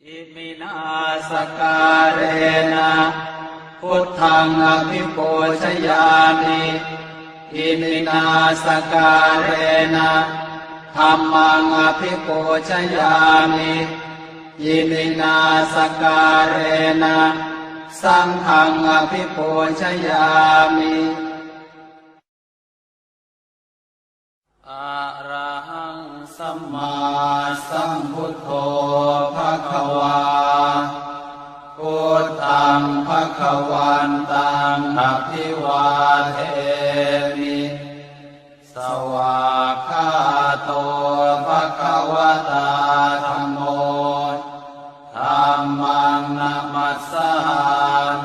อิมินาสการเรนะพุทธังอภิปูชยามิอิมินาสการเรนะธัมมังอภิปูชยามิอิมินาสการเรนะสังฆังอภิปูชยามิอะระหังสัมมาสัมพุทโธภควาพุทธังภควันตังอภิวาเทมิสวากขาโตภควตาธัมโมธัมมังนะมัสสา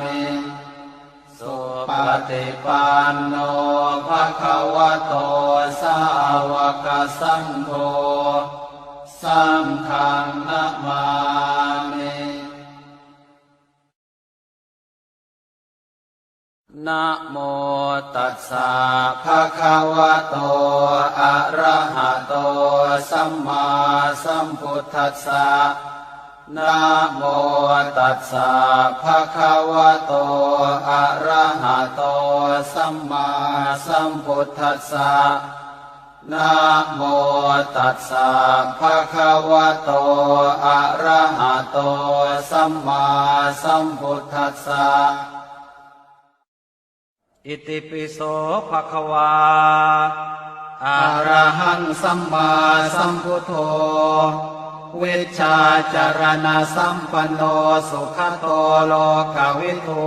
มิสุปฏิปันโนภควโตสาวกสังโฆสังฆังนะมามินะโมตัสสะภะคะวะโตอะระหะโตสัมมาสัมพุทธัสสะนะโมตัสสะภะคะวะโตอะระหะโตสัมมาสัมพุทธัสสะนะโมตัสสะภะคะวะโตอะระหะโตสัมมาสัมพุทธัสสะอิติปิโสภะคะวาอะระหังสัมมาสัมพุทโธเวชชาจารณะสัมปันโนสุขโตโลกวิทู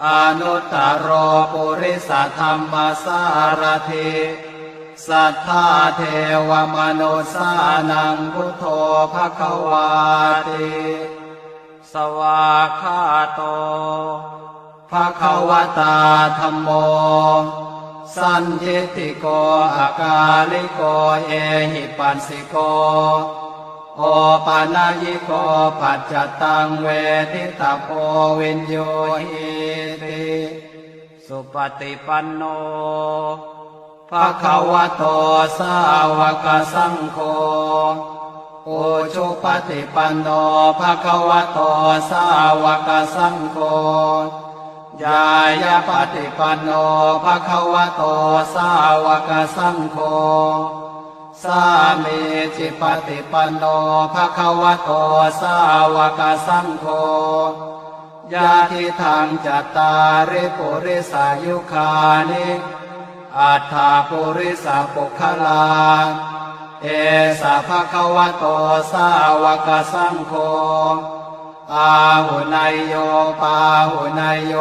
อนุตตโรปุริสธรรมสารถิสัทธาเทวมนุสสานังพุทโธภควาติสวากขาโตภควตาธัมโมสันทิฏฐิโกอากาลิโกเอหิปัสสิโกโอปานายิโกปัจจตังเวทิตาโพวินโยหิติสุปฏิปันโนภควโตสาวกสังโฆอุชุปฏิปันโนภควโตสาวกสังโฆญายาปฏิปันโนภควโตสาวกสังโฆสามีจิปฏิปันโนภควโตสาวกสังโฆญาทิทังจัตตาริปุริสายุคานิอัฏฐาปุริสปุคลาเอสะภควโตสาวกสังโฆอาหุนายโยปาหุนายโย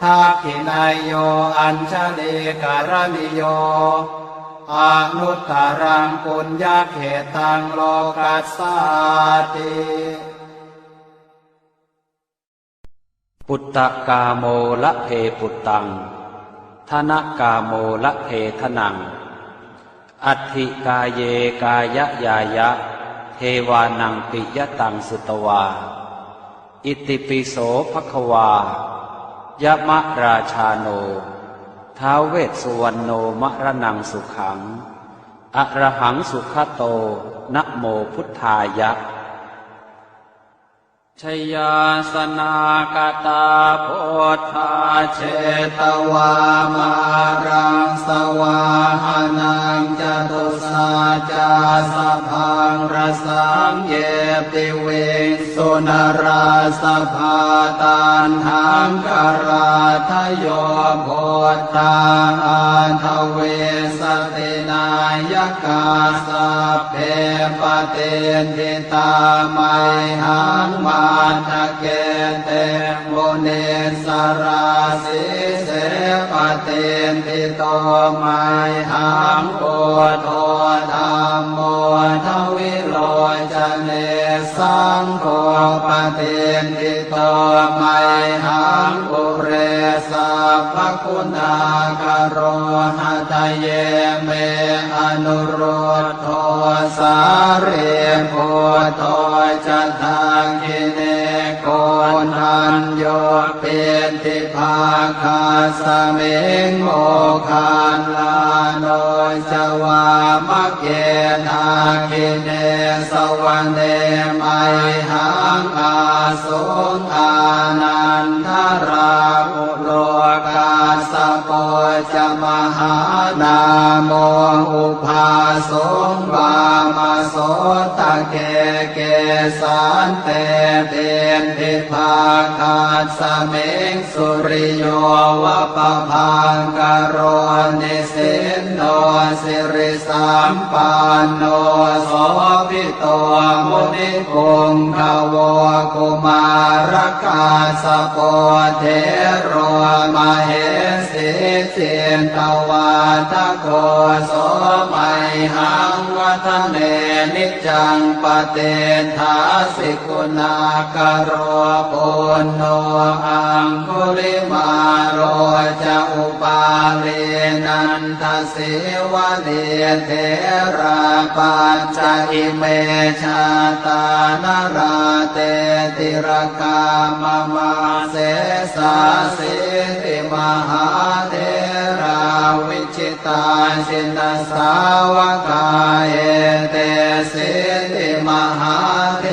ทักขินายโยอัญชลีการณิโยอนุตตรังปุญญเขตังโลกัสสาติปุตตกาโมละเพปุตตังธนกาโมละเพทนังอัตถิกาเยกายยายะเทวานังปิยตังสุตวาอิติปิโสภควายะมะราชาโนท้าวเวสสุวรรณโนมะระนังสุขังอะระหังสุขโตนะโมพุทธายะชยาสนากตาโพธาเชตวามารังสวาหานังจตุสาจาสพังรสังเยปิเวสุนราสภาตันหังกราทโยโพธาอันทเวสตินายกาสัพเพปเตทิตาไมหังมาทะเกเตโมเนสราสิเสปเตทิโตไมหังโอโทธัมโมทวิโรจเนสังโฆปเตทิโตไมหังอุเรสัพพคุณากโรหะทะเยเมอนุโรธโทสาเรโพโทจัตตังคิเนโกนา คันโยเป็นทิภาคาสเมงโมคันลาโนจวามะเกนาคิเนสวรรเนไมหังอาสุงอานันทราอุโลกาสโปจมหานาโมอุภาสงวามาโสตะเกเกสันเตเป็นทิภาคาสเมงสุริโยวะปะพังกโรนิสินโนสิริสัมปันโนโสภิโตมุนิคุงขโวกุมารกาสโปเทโรมเหสิจินตวาทโกโสมัยหังวัฒเนนิจังปเตทาสิกุณากโรปุณโนอังคุลิมาโรจะอุปาเลนันทสิวะเดเทราปัญจอิเมชาตานราเตติรกามมาเสสาสิติมหาเทราวิจิตาชินสาวกาเอเตสิติมหาเท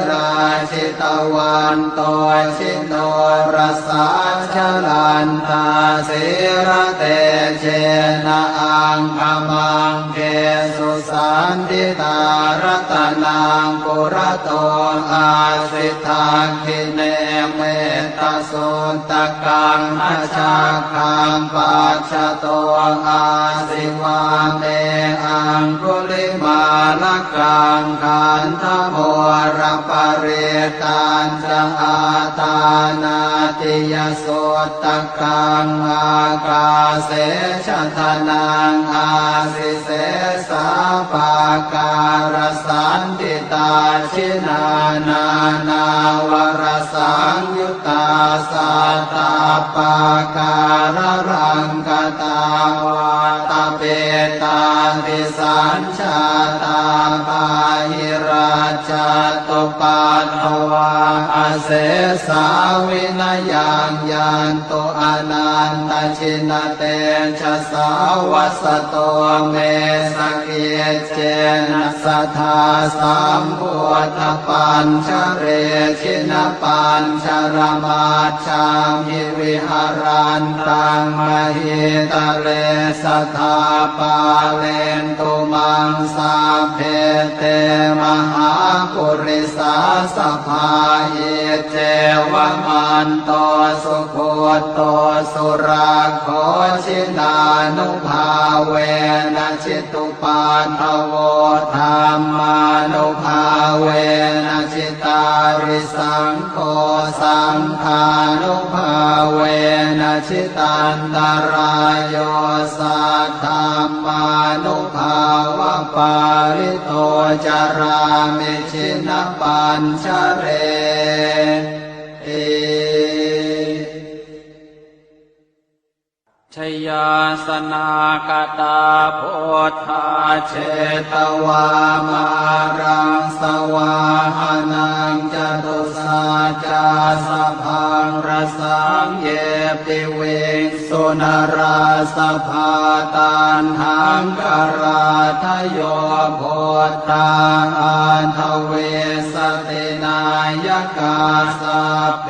ราชิตวันโตชิโนรสาชลันตาสิระเตเชนะอังคมังเกสุสันติตารัตนังปุระโตอาสิทาคิเนเมตตาสุตตะกังอาชาคังปัจฉโตอาสิวาเมอังคุลิมาลกังขันธโมรปริตันจะอาตานาติยสุตตะกังอากาเสชะทนังอาสิเสสาปาการสันติตาชินานา นาวรสังยุตตาสัตตาปาการรังกตาวาตาเปตาติสัญชาตาปาหิราชตุปัตถวาอาเสสาวินยังยันตุอนันตชินเตชะสาวัสโตเมสเกเจนะสัทธาสัมพุทธปัญชเรชินปัญชรมาชามิวิหารันตังมหิตะเลสัทธาปาเลนตุมังสาเพเตมหาปุริสาสภาเยเจวมันโตสุโคโตสุราโคชินานุภาเวนะจิตุปันทโวธรรมานุภาเวนะจิตาริสังโฆสังฆานุภาเวนะจิตันตรายโยสัทธามานุภาวะปาริโตจารามิชินปัญชเรชยาสนากตาโพธาเชตวามารังสวาหานังจตุสาจาสพังรสังเยปิเวงสุนราสภาตันหังกราทโยโพธาอันทเวสตินายกาสัพเพ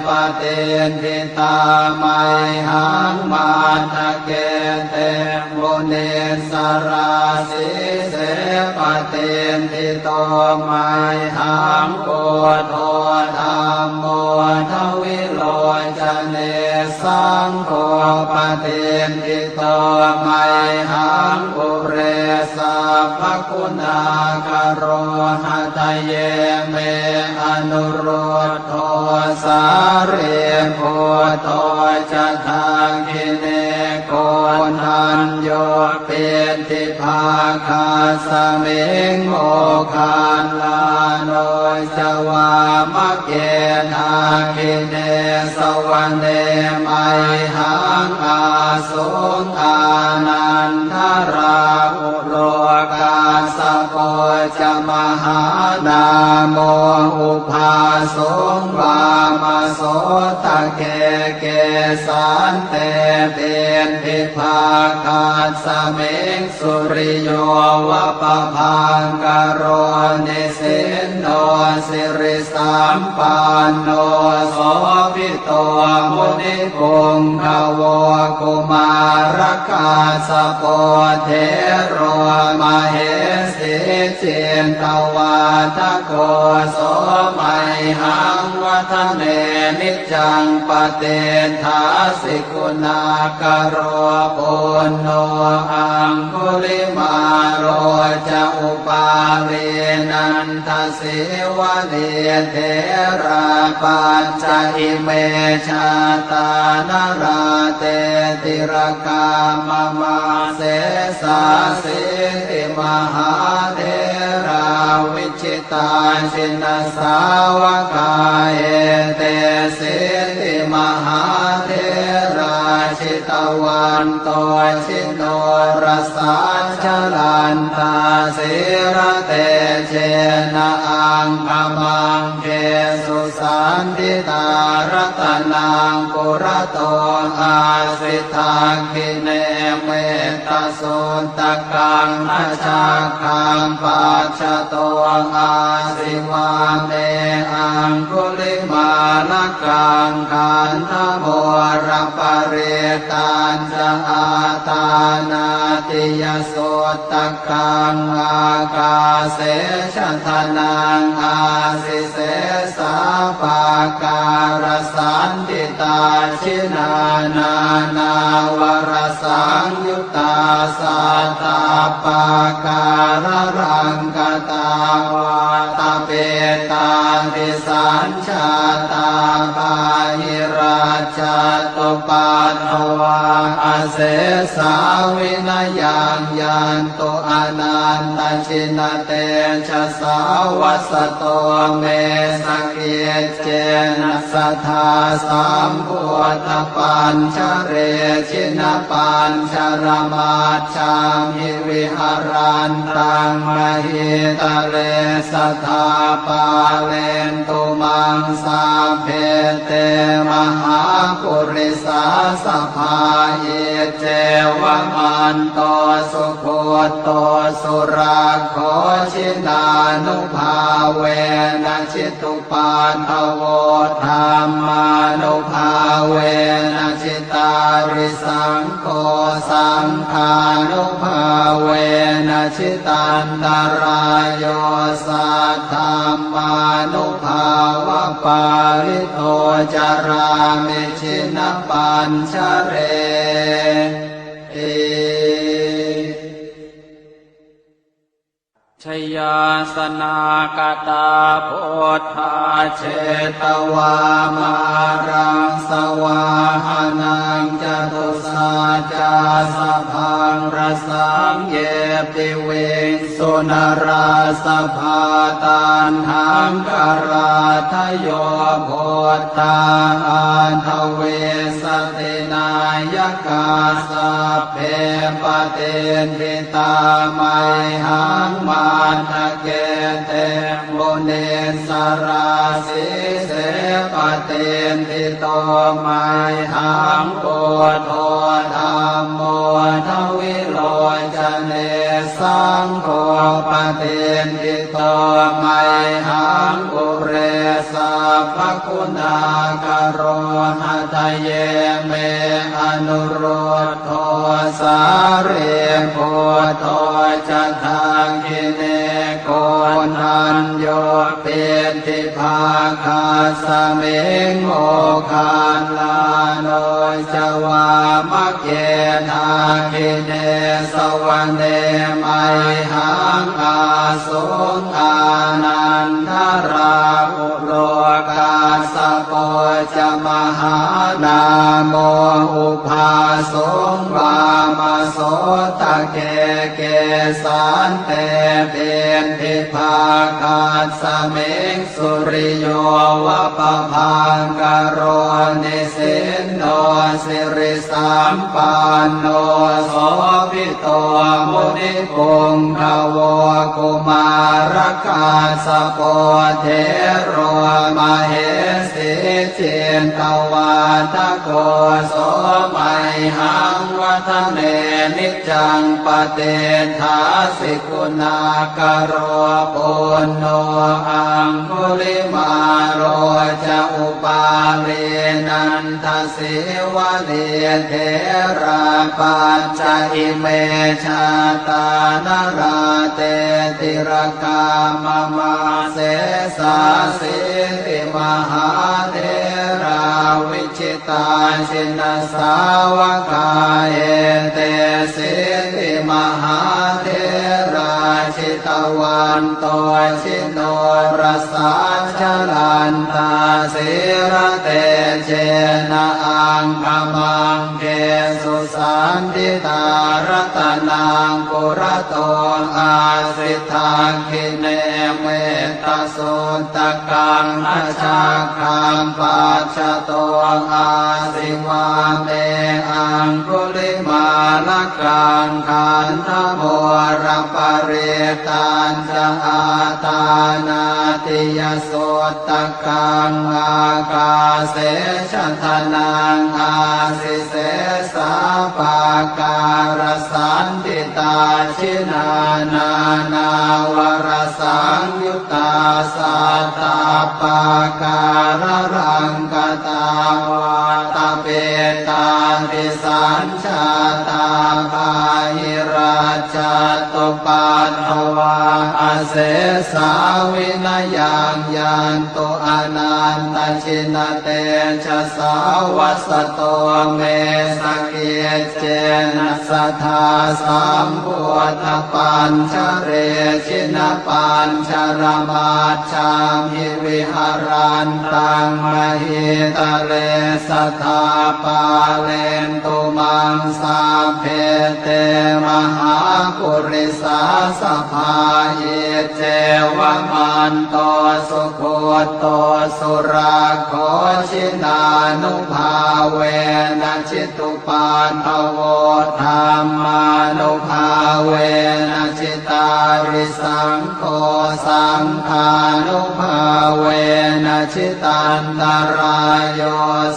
ปเตนทิตาไมหังมาทะเกเตโมเนสราสิเสปเตนทิโตไมหังโกโทธรรมโมทวิโลจเนสังโฆปเตนทิโตไมหังปุเรสัพพคุณาคโรหะทะเยเมอนุโรธโทสาเรโพโตจะทาคิเนโกนันโยเป็นทิภาคาสเมงโมคานลาโนจวามะเกนาคิเนสวรรเนไมหังอาสุงอานันทราอุโลกาสโปจมหา นาโมอุปาสงวามโสตะเกเกสันเตเป็นภิกขาคาสเมงสุริโยวะปะพังกโรนิสินโนสิริสัมปันโนโสภิโตมุนิปุงภวกุมารกาสโปเทโรมเหสิเจนตวาทโกโสมัยหังวัฒเนนิจังปเตทาสิกุณากโรปุณโนอังคุลิมาโรจะอุปาเรนันทสิวะเนเทราปัญจอิเมชาตานราเตติรกามมาเสสาสิติมหาเทราวิชิตาชินสาวกาเอเตสิติมหาเทราชิตวันโตชิโนรสาชลันตาสิระเตเชนะอังคมังเกสุสันติตารตนังปุระโตอาสิทาคิเนเมตสุนตกังอชาคังปัจจโตอาสิวาเนอังคุลิมาลกังขันธโมรปเรตัญจะอาตานาติยสุตตกังอากาเสชทนังอาสิเสสาปาการสันติตาชินานานาวรสังยุตตาสัตตาปาการรังกตาวาตาเปตาทิสัญชาตาปาหิราชตุปัฏฐวาอาเสสาวินายังยันตุอนันตชินเตชะสาวัสโตเมสเกเจนะสัทธาสัมพุทธปัญชเรชินปัญชรมาชามิวิหารันตังมหิตะเลสัทธาปาเลนตุมังสาเพเตมหาปุริสาสภาเยเจวมันโตสุโคโตสุราโคชินานุภาเวนะชิตุปันทโวธรรมานุภาเวนะชิตาริสังโฆสังฆานุภาเวนะชิตันตรายโยสัทธรรมานุภาวะปาริโตจารามิชินปัญชเรชยาสนากตาโพธาเชตวามารังสวาหานังจตุสาจาสพังรสังเยปิเวงสุนราสภาตันหังกราทโยโพธาอันทเวสตินายกาสัพเพปเตทิตาไมหังมาทะเกเตโมเนสราสิเสปเตทิโตไมหังโกโทธรรมโมทวิโรจเนสังโฆปเตทิโตไมหังอุเรสัพพคุณากโรหะทะเยเมอนุโรธโทสาเรโพโทจะทังคิเนโกนันโยเป็นทิภาคาสเมงโมคานลาโนจวามะเกทาคิเนสวรรเนไมหังอาสุงอานันทราอุโลกาสโปจมหานาโมอุภาสงวาม โสตเกเกสานเตเป็นทิภาคาสเมงสุริโยวะปะพังกโรนิสินโนสิริสัมปันโนโสภิโตมุนิปุงภวกุมารกาสโปเทโรมเหสีเจนตวาทโกโสมัยหังวัฒเนนิจังปเตถาสิกุณากโรปุณโนอังคุลิมาโรจะอุปาเรนันทสิวะเลเทราปัญจอิเมชาตานราเตติรกามมาเสสาสิริมหาเทราวิชิตาชินสาวกาเอเตสิริมหาเทราชิตวันโตชิโนรสาชลันตาสิระเตเจนะอังคมังเกสุสันติตารตนังปุระโตอาสิทาคิเนเมตตาสุตตะกังอาชาคังปัจจโตอาสิวาเมอังคุลิมาลกังขันธโมรปริตันจะอาตานาติยสุตตะกังอากาเสชทนังอาสิเสสาปาการสันติตาชินานานาวรสังยุตตาสัตตาปาการรังกตาวาตเปตาติสัญชาตาภาหิราชตุปัฏฐวาอเสสาวินยังยันตุอนันตชินเตชะสาวัสโตเมสเกเจนะสัทธาสัมพุทธปัญชเรชินปัญชรมาชามิวิหารันตังมหิตะเลสัทธาปาเลนตุมังสาเพเตมหาปุริสาสภาเยเจวมันโตสุโคโตสุราโคชินานุภาเวนะจิตุปาทโวธรรมานุภาเวนะจิตาริสังโฆสังฆานุภาเวนะจิตันตรายโย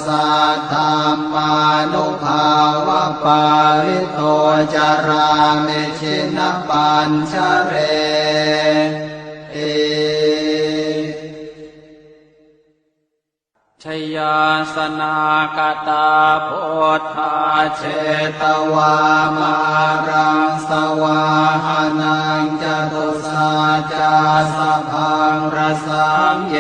สัทธรรมานุภาวะปาริโตจารามิชินปัญชเรชยาสนากตาโพธาเชตวามารังสวาหานังจตุสาจาสพังรสังเย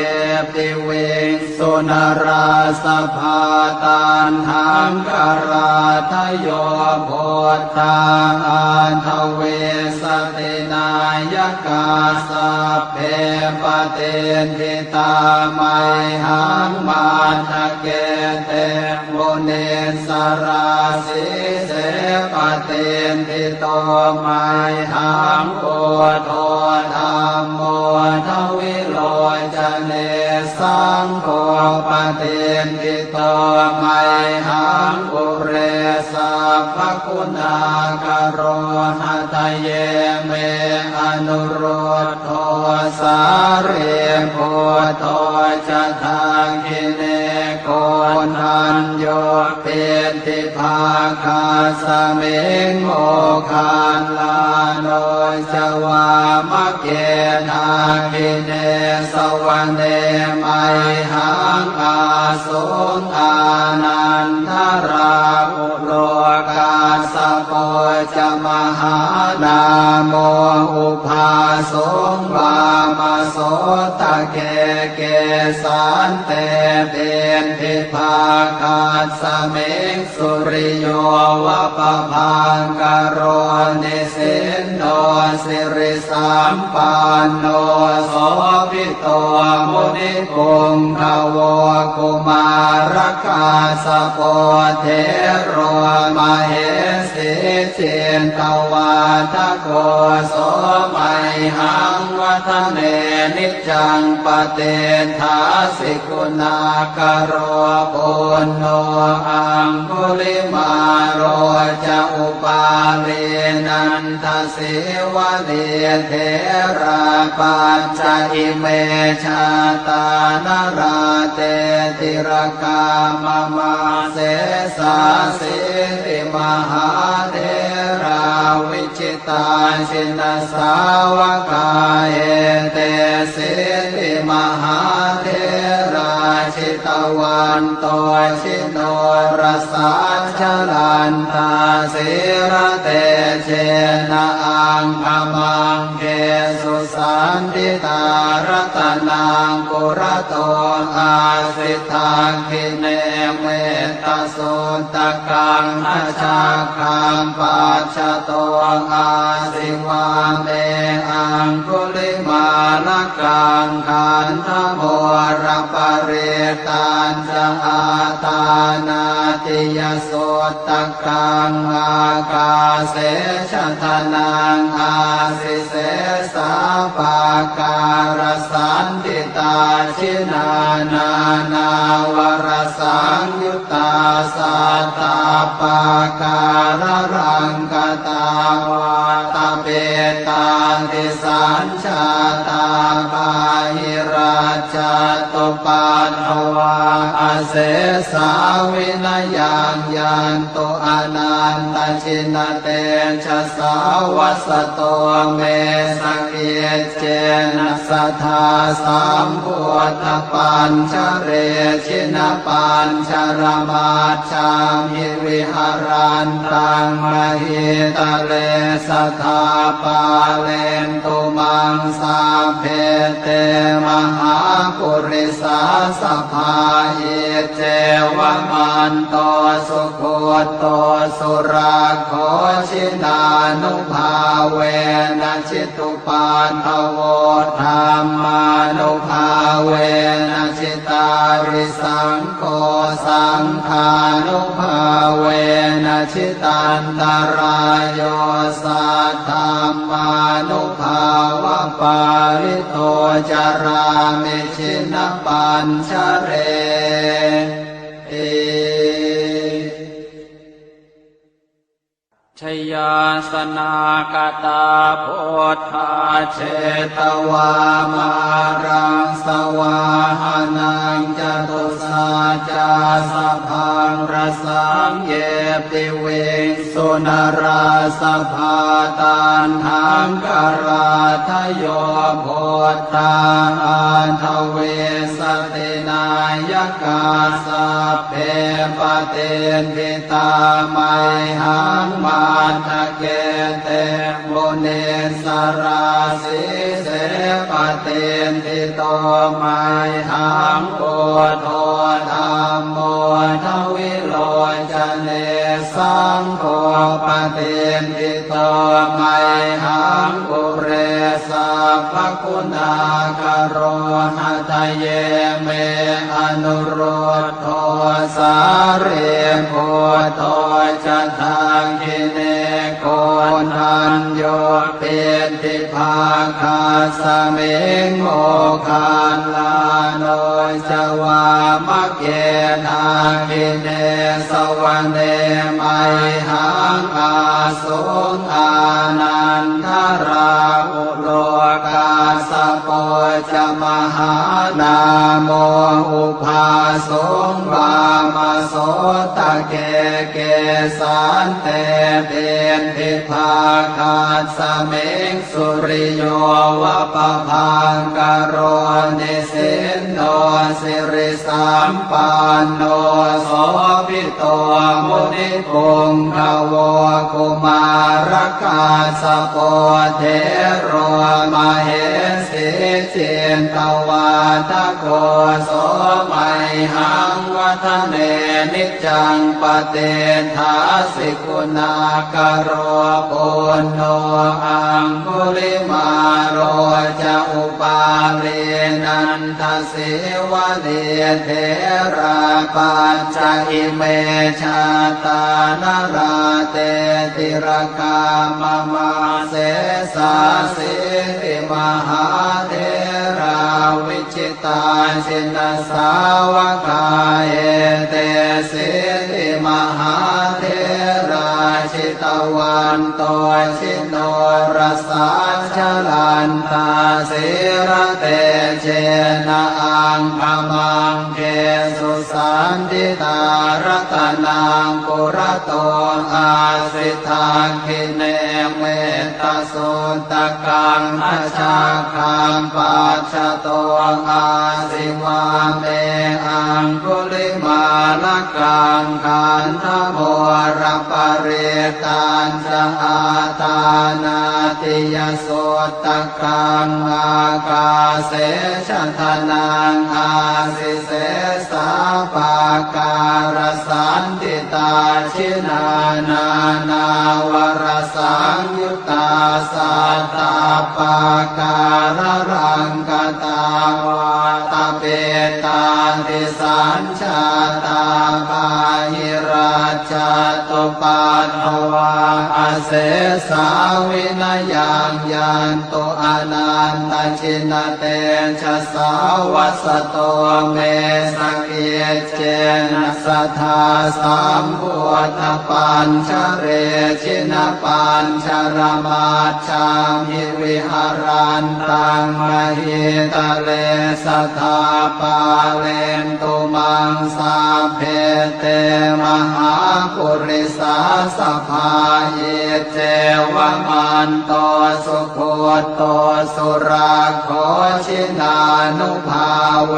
ปิเวงสุนราสภาตันหังกราทโยโพธาอันทเวสตินายกาสัพเพปเตนทิตาไมหังมาทะเกเตโมเนสราสิเสปเตนทิโตไมหังโอโทธรรมโมทวิโลจเนสังโฆปเตนทิโตไมหังอุเรสัพพคุณากโรหะทะเยเมอนุโรธโทสาเรโพโทจะทางกิเนโกนันโยเป็นทิภาคาสเมงโมคานลาโนจวามะเกนาคิเนสวรรเนไมหังอาสุงอานันทราอุโลกาสโปจมหานาโมอุภาสงวามโสตะเกเกสันเตเป็นทิภาคาสเมงสุริโยวะปะพังกโรนิสินโนสิริสัมปันโนโสภิ ภิโตมุนิปุงขโวกุมารกาสโปเทโรมเหสีจินตวาทโกโสมัยหังวัฒเนนิจังปเตทาสิกุณากโรปุณโนอังคุลิมาโรจะอุปาเรนันทสิวะเลียเทราปัญจอิเมชาตานราเตติรกามมาเสสาสิริมหาเทราวิจิตาชินสาวกาเอเตสิริมหาเทราชิตวันโตชิโนรสาชลันตาสิระเตเชนะอังคมังเกสุสันติตารตนังปุระโตอาสิทาคิเนเมตตาสุตกังอาชาคังปัจจโตอาสิวาเมอังคุลิมาลกังขันธโมรปเรตัญจะอาตานาติยโสตกังอากาเสชทนังอาสิเสสาปาการสันติตาชินานานาวรสังยุตตาสัตตาปาการรังกตาวาตาเปตาติสัญชาตาบาหิราชตุปัฏฐวาอาเสสาวินยังยันตุอนันตชินเตชะสาวัสโตเมสเกเจนะสัทธาสัมพุทธปัญชเรชินปัญชรมาชามิวิหารันตังมหิตะเลสัทธาปาเลนตุมังสาเพเตมหาปุริสาสภาอิเจวมันโตสุโคโตสุราโคชินานุภาเวนะชิตุปันทโวธรรมานุภาเวนะชิตาริสังโฆสังฆานุภาเวนะชิตันตรายโยสัทธรรมานุภาวะปาริโตจารามิชินปัญชเรชยาสนากตาพุทธาเชตวามารังสวาหานังจตุสาจาสะพังรสังเยติเวสุนราสภาตันหังกราทโยโพธาอันทเวสตินายกาสัพเพปเตนวิตาไมหังมาทะเกเตโมเนสราสิเสปเตนทิโตไมหังโกโทธรรมโมทวิโลจเนสังโฆปเตนทิโตไมหังปุเรสัพพคุณากโรหะทะเยเมอนุโรธโทสาเรโพโทจะทางกิเนโกนันโยเป็นทิภาคาสเมงโมคานลาโนจวามะเกนาคิเนสวรรเนไมหังอาสุงอานันทราอุโลกาสโปจมหานาโมอุภาสงวามโสตะเกเกสันเตเป็นทิภาคาสเมงสุริโยวะปะพังกโรนิสินโนสิริสัมปันโนโสภิโตมุนิปุงขโวกุมารกาสโปเทโรมเหสีจินตวาทโกโสมัยหังวั ทะเนนิจจังปเตทาสิกุณากโรปุณโนอังคุลิมาโรจะอุปาเรนันทสิวะเดเทราปัจจอิเมชาตานราเตติรกามมาเสสาสิริมหาเทราวิจิตาชินสาวกาเอเตสิริมหาเทราชิตวันโตชิโนรสาชลันตาสิระเตเจนะอังคมังเกสุสันติตารตนังปุระโตอาสิทาคิเนเมตตาสุตกังอชาคังปัจฉโตอาสิวาเมอังคุลิมาลกังขันธโมรปริตันจะอาตานาติยสุตกังอากาเสชทนังอาสิเสสาปาการสันติตาชินานานาวรสังยุตตาสัตตาปาการรังกตาวาตาเปตาติสัญชาตาปาหิราชตุปัฏฐวาอเสสาวินยังยันตุอนันตชินเตชะสาวัสโตเมสเกเจนะสัทธาสัมพุทธปัญชเรชินปัญชรมาชังหิวิหารันตังมหิตะเลสัทธาปาเลนตุมังสาเพเตมหาปุริสาสภาเยเจวมันโตสุโคโตสุราโคชินานุภาเว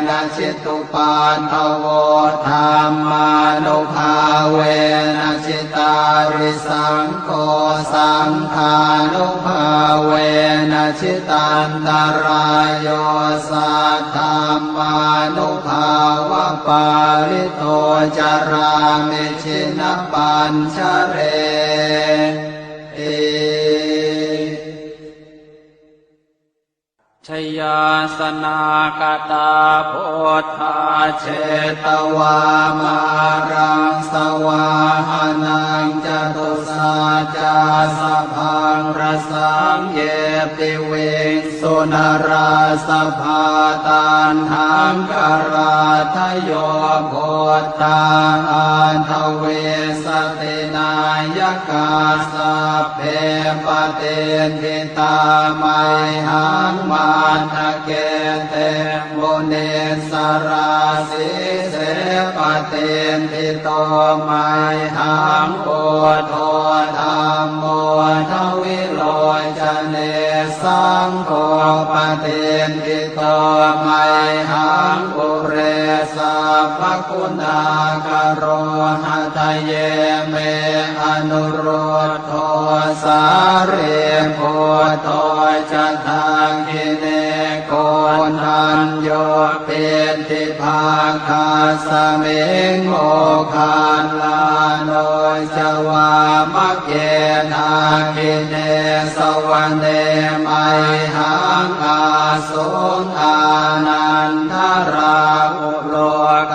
นะชิตุปานทโวธรรมานุภาเวนะชิตาริสังโฆสังฆานุภาเวนะชิตันตรายโยสัทธรรมานุภาวะปาริโตจารามิชินปัญชเรชยาสนากตาโพธาเชตวามารังสวาหานังจตุสาจาสพังรสังเยปิเวงสุนราสภาตันหังกราทโยโพธาอันทเวสตินายกาสัพเพปเตทิตาไมหังมาทะเกเตมุเนสราสิเสปเตทิโตไมหังโอโทธรรมโมทวิโลจเนสังโฆปเตทิโตไมหังปุเรสัพพคุณากโรหะทะเยเมอนุโรธโทสาเรโพโทจะทางกิเนโกนันโยเป็นทิภาคาสเมงโมคานลาโนจวามะเกนาคิเนสวรรเนไมหังอาสุงอานันทราอุโล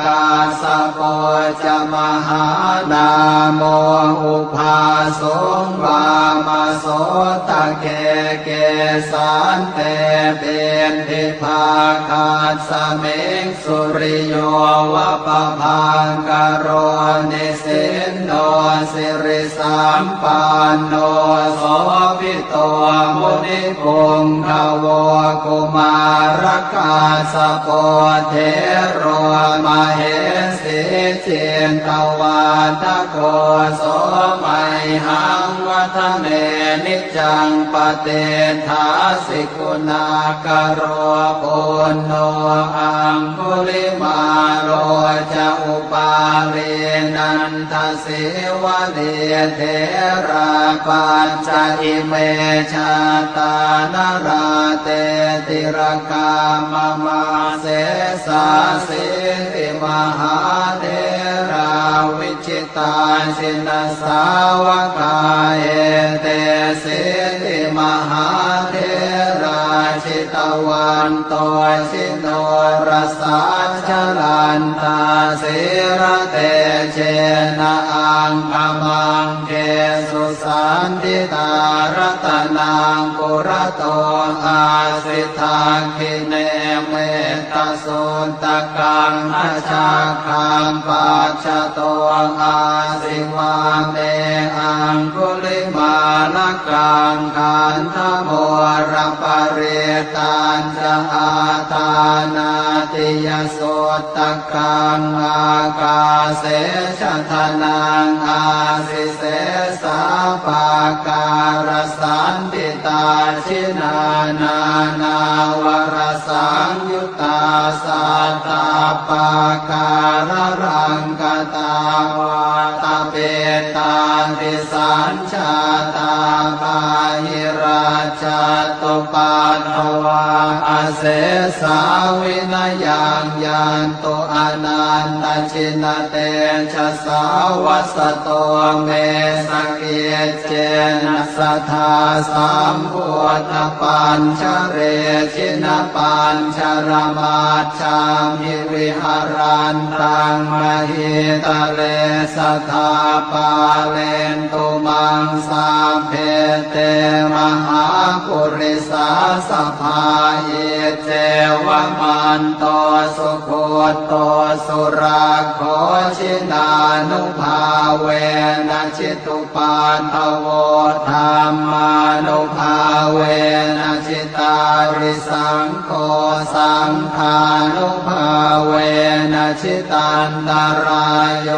กาสโปจมหานาโมอุภาสุงวามาโสตะเกเกสันเตเป็นทิภาคาสเมงสุริโยวะปะพังกโรนิสินโนสิริสัมปันโนโสภิโตมุนิปุงขโวกุมารกาสโปเทโรมเหสีเจนตวาทโกโสมัยหังวัฒเนนิจังปเตทาสิกุณากโรปุณโนอังคุลิมาโรจะอุปาเรนันทสิวะเดเทราปัญจอิเมชาตานราเตติรกามมาเสสาสิริม มหาเถราวิชิตาชินสาวกาเอเตสิติมหาเถราชิตวันโตชิโนรสาชลันตาสิระเตเชนะอังคมังเกสุสันติตารตนังปุระโตอาสิทาคิเนเมตสุนตกังอาชาคังปัจจโตอาสิวาเมอังคุลิมาลกังขันธโมรปริตันจะอาตานาติยโสตกังอากาเสชทนังอาสิเสสาปาการสันติตาชินานานาวรสังยุตตาสัตตาปาการรังกตาวาตาเปตาติสัญชาตาปาหิราชตุปันภวาอาเสสาวินยังยันตุอนันตชินเตชะสาวัสโตเมสเกเจนะสัทธาสัมพุทธปัญชเรชินปัญชรมาชามิวิหารันตังมหิตะเลสัทธาปาเลนตุมังสาเพเตมหาปุริสาสภาเยเจวมันโตสุโคโตสุราโคชินานุภาเวนะชิตุปาทโวธรรมานุภาเวนะชิตาริสังโฆสังฆานุภาเวนะชิตันตรายโย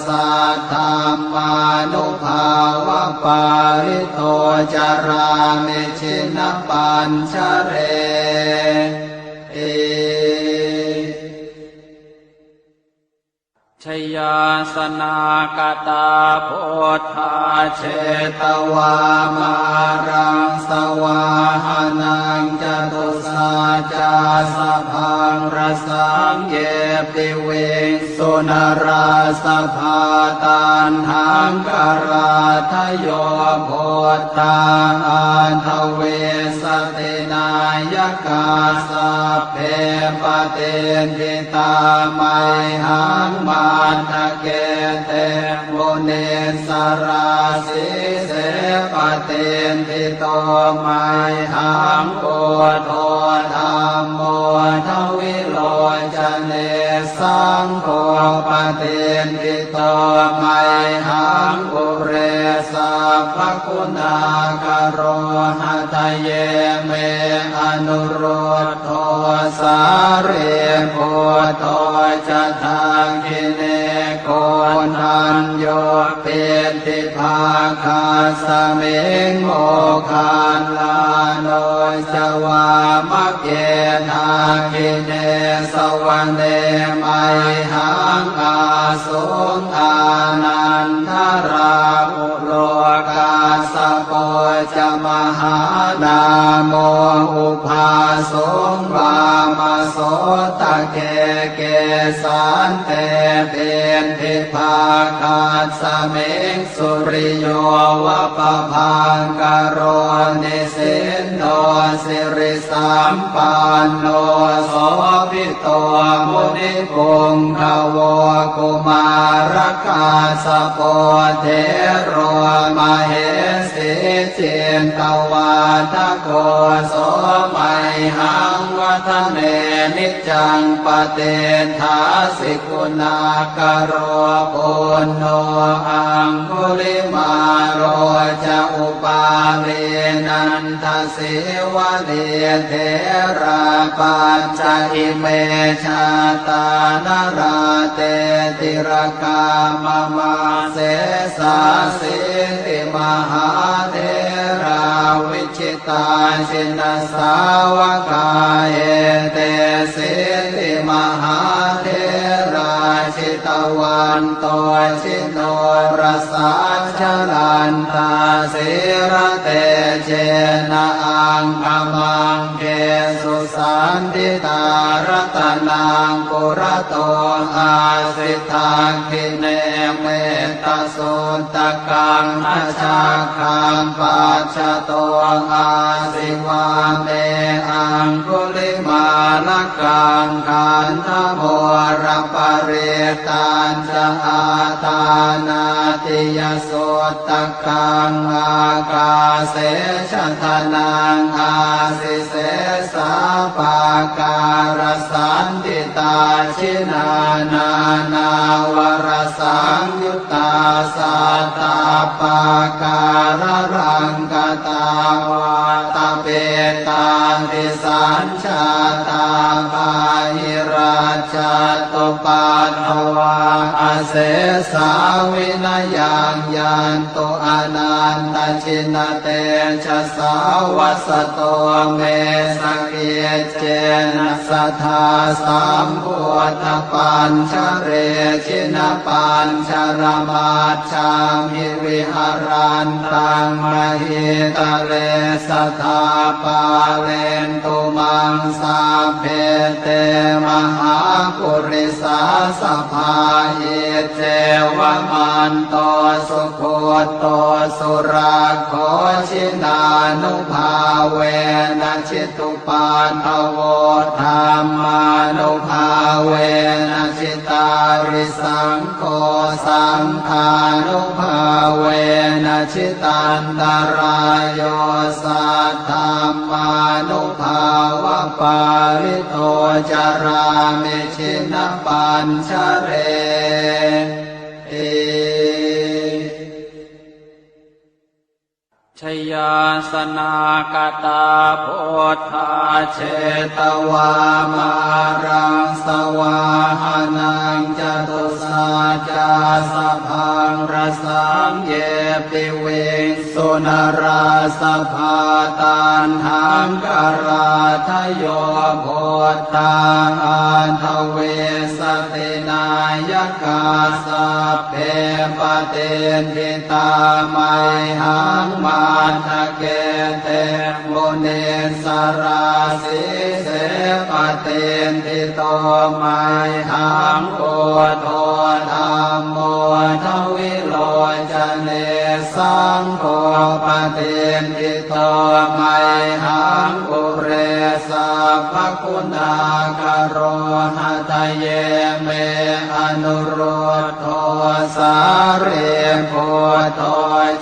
สัทธรรมานุภาวะปาริโตจารามิชินปัญชเรชยาสนากตาโพธาเชตวามารังสวาหานังจตุสาจาสพังรสังเยปิเวสุนราสภาตันหังกราทโยโพธาอันทเวสตินายกาสัพเพปเตทิตาไมหังมาตะเกเตโมเนสราสิเสปเตนทิโตไมหังโกโทธรรมโมทวิโลจเนสังโฆปเตนทิโตไมหังอุเรสัพพคุณากโรหะทะเยเมอนุโรธโทสาเรโพโทจะทางกิเนโกนันโยเปติภาคาสเมงโมคานลาโนจวามะเกนาคิเนสวรรเนไมหังอาสุงอานันทราอุโลกาสโปจมหานาโมอุภาสงวามโสตะเกเกสันเตเป็นทิภาคาสเมงสุริโยวะปะพังกโรนิสินโนสิริสัมปันโนโสภิโตมุนิปุงขโวกุมารกาสโปเทโรมเหสิเจนตวาทโกโสไมหังวัฒเนนิจังปเตทาสิกุณากโรปุณโนอังคุลิมาโรจะอุปาเวนันทสิวะเดเทราปัญจอิเมชาตานราเตติรกามมาเสสาสิติมหาเทราวิชิตาชินสาวกาเอเตสิติมหาเทราชิตวันโตชิโนรสาชลันตาสิระเตเชนะอังคมังเก สุสันติตารัตนังปุระโตอาสิทธังคิเนเมตตาสุตตะกังอาชาคังปัจจโตอาสิวาเมอังคุลิมาลกังขันธโมรปริตันจะอาตานาติยสุตตะกังอากาเสชะทนังอาสิเสสาปาการสันติตาชินานานาวรสังยุตตาสัตตาปาการรังกตาวาตาเปตาติสัญชาตาภาหิราชตุปัฏฐวาอาเสสาวินยังยันตุอนันตชินเตชะสาวัสโตเมสเกเจนะสัทธาสัมพุทธปัญชเรชินปัญชรมาชามิวิหารันตังมหิตะเลสัทธาปาเลนตุมังสาเพเตมหาปุริสาสภาเยเจวมันโตสุโคโตสุราโคชินานุภาเวนะชิตุปาทโวธรรมานุภาเวนะชิตาริสังโฆสังฆานุภาเวนะชิตันตรายโยสัทธัมมานุภาวะปาริโตจารามิชินปัญชเรชยาสนากตาโพธาเชตวามารังสวาหานังจตุสาจาสพังรสังเยปิเวสุนราสภาตันหังกราทโยโพธาอันทเวสตินายกาสัพเพปเตนทิตาไมหังมาทะเกเตโมเนสราสิเสปเตนทิโตไมหังโกโทธรรมโมทวิโลจเนสังโฆปเตนทิโตไมหังปุเรสัพพคุณาคโรหะทะเยเมอนุโรธโทสาเรโพโท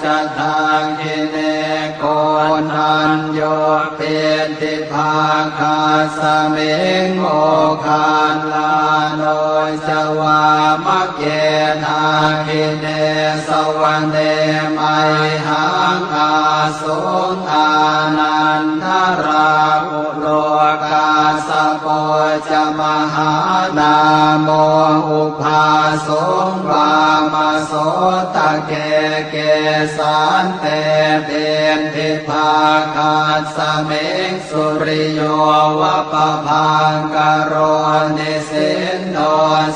จะทางกิเนโกนันโยเปติภาคาสเมงโมคานลาโนจวามะเกนาคิเนสวรรเนไมหังอาสุงอานันทราภุโลกาสโปจมหานาโมอุภาสงวามาโสตะเกเกสันเตเตนทิภาคาสเมงสุริโยวะปะพังกโรนิสินโน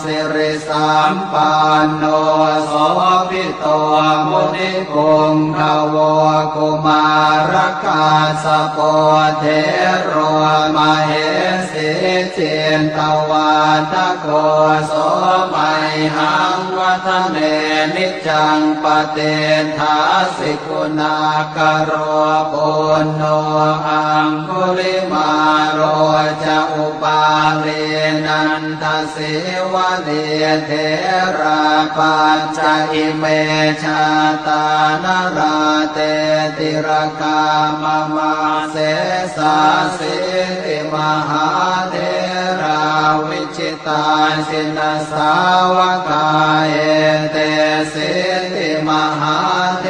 สิริสัมปันโนโสภิโตมุนิกุงภวกุมารกาสโปเทโรมเหสิเจนตวันทโกโสไมหังวัฒเนนิจังปเตทาสิกุณากโรปุณโนอังคุลิมาโรจะอุปาเลนันทสิวะเนเทราปัญจอิเมชาตานาราเตติรกามมาเสสาสิติมหาเทราวิจิตาสินสาวกาเอเตสิติมหาเท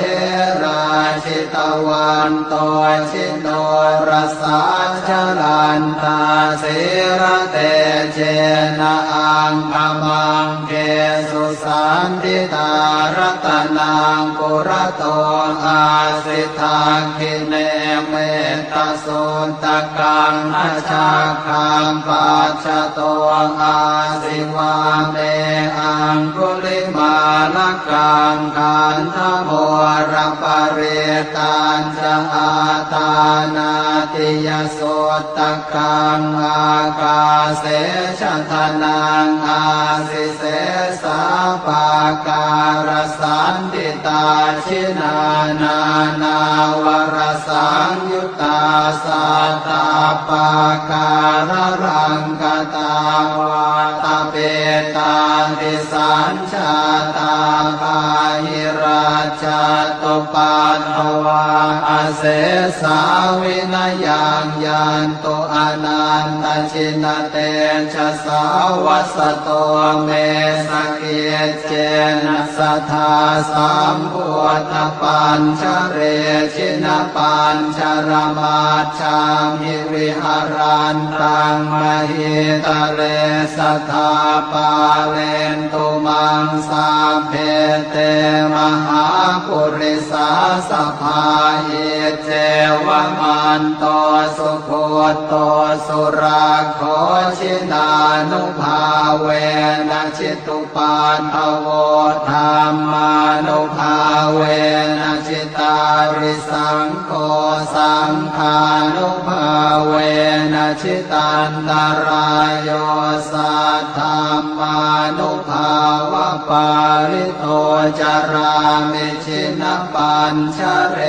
ราชิตวันโตชิโนรสาชลันตาสิระเตเจนะอังคมังเกสุส สันติตารัตนังปุระโตอาสิทังคิเนเมตตาสุนตกังอาชาคังปัจจโตอาสิวาเมอังคุลิมาลกังขันธโมรปะเรตัญจะอาตานาติยสุตตกังอากาเสชะทนังอาสิเสสาปาการสันติตาชินานานาวรสังยุตตาสัตตาปาการรังกตาวาตาเปตาติสัญชาตาภาหิราชตุปัฏฐวาอาเสสาวินยังยันตุอนันตชินเตชะสาวัสโตเมสเกเจนะสัทธาสัมพุทธปัญชเรชินปัญชรมาชามิวิหารันตังมหิตะเลสัทธาปาเลนตุมังสาเพเตมหาปุริสาสภาหิเจวมันโตสุโคโตสุราโคชินานุภาเวนะจิตุปัฏฐโวธรรมานุภาเวนะจิตาริสังโฆสังฆานุภาเวนะจิตันตรายโยสัทธรรมานุภาวะปาริโตจารามิชินปัญชเร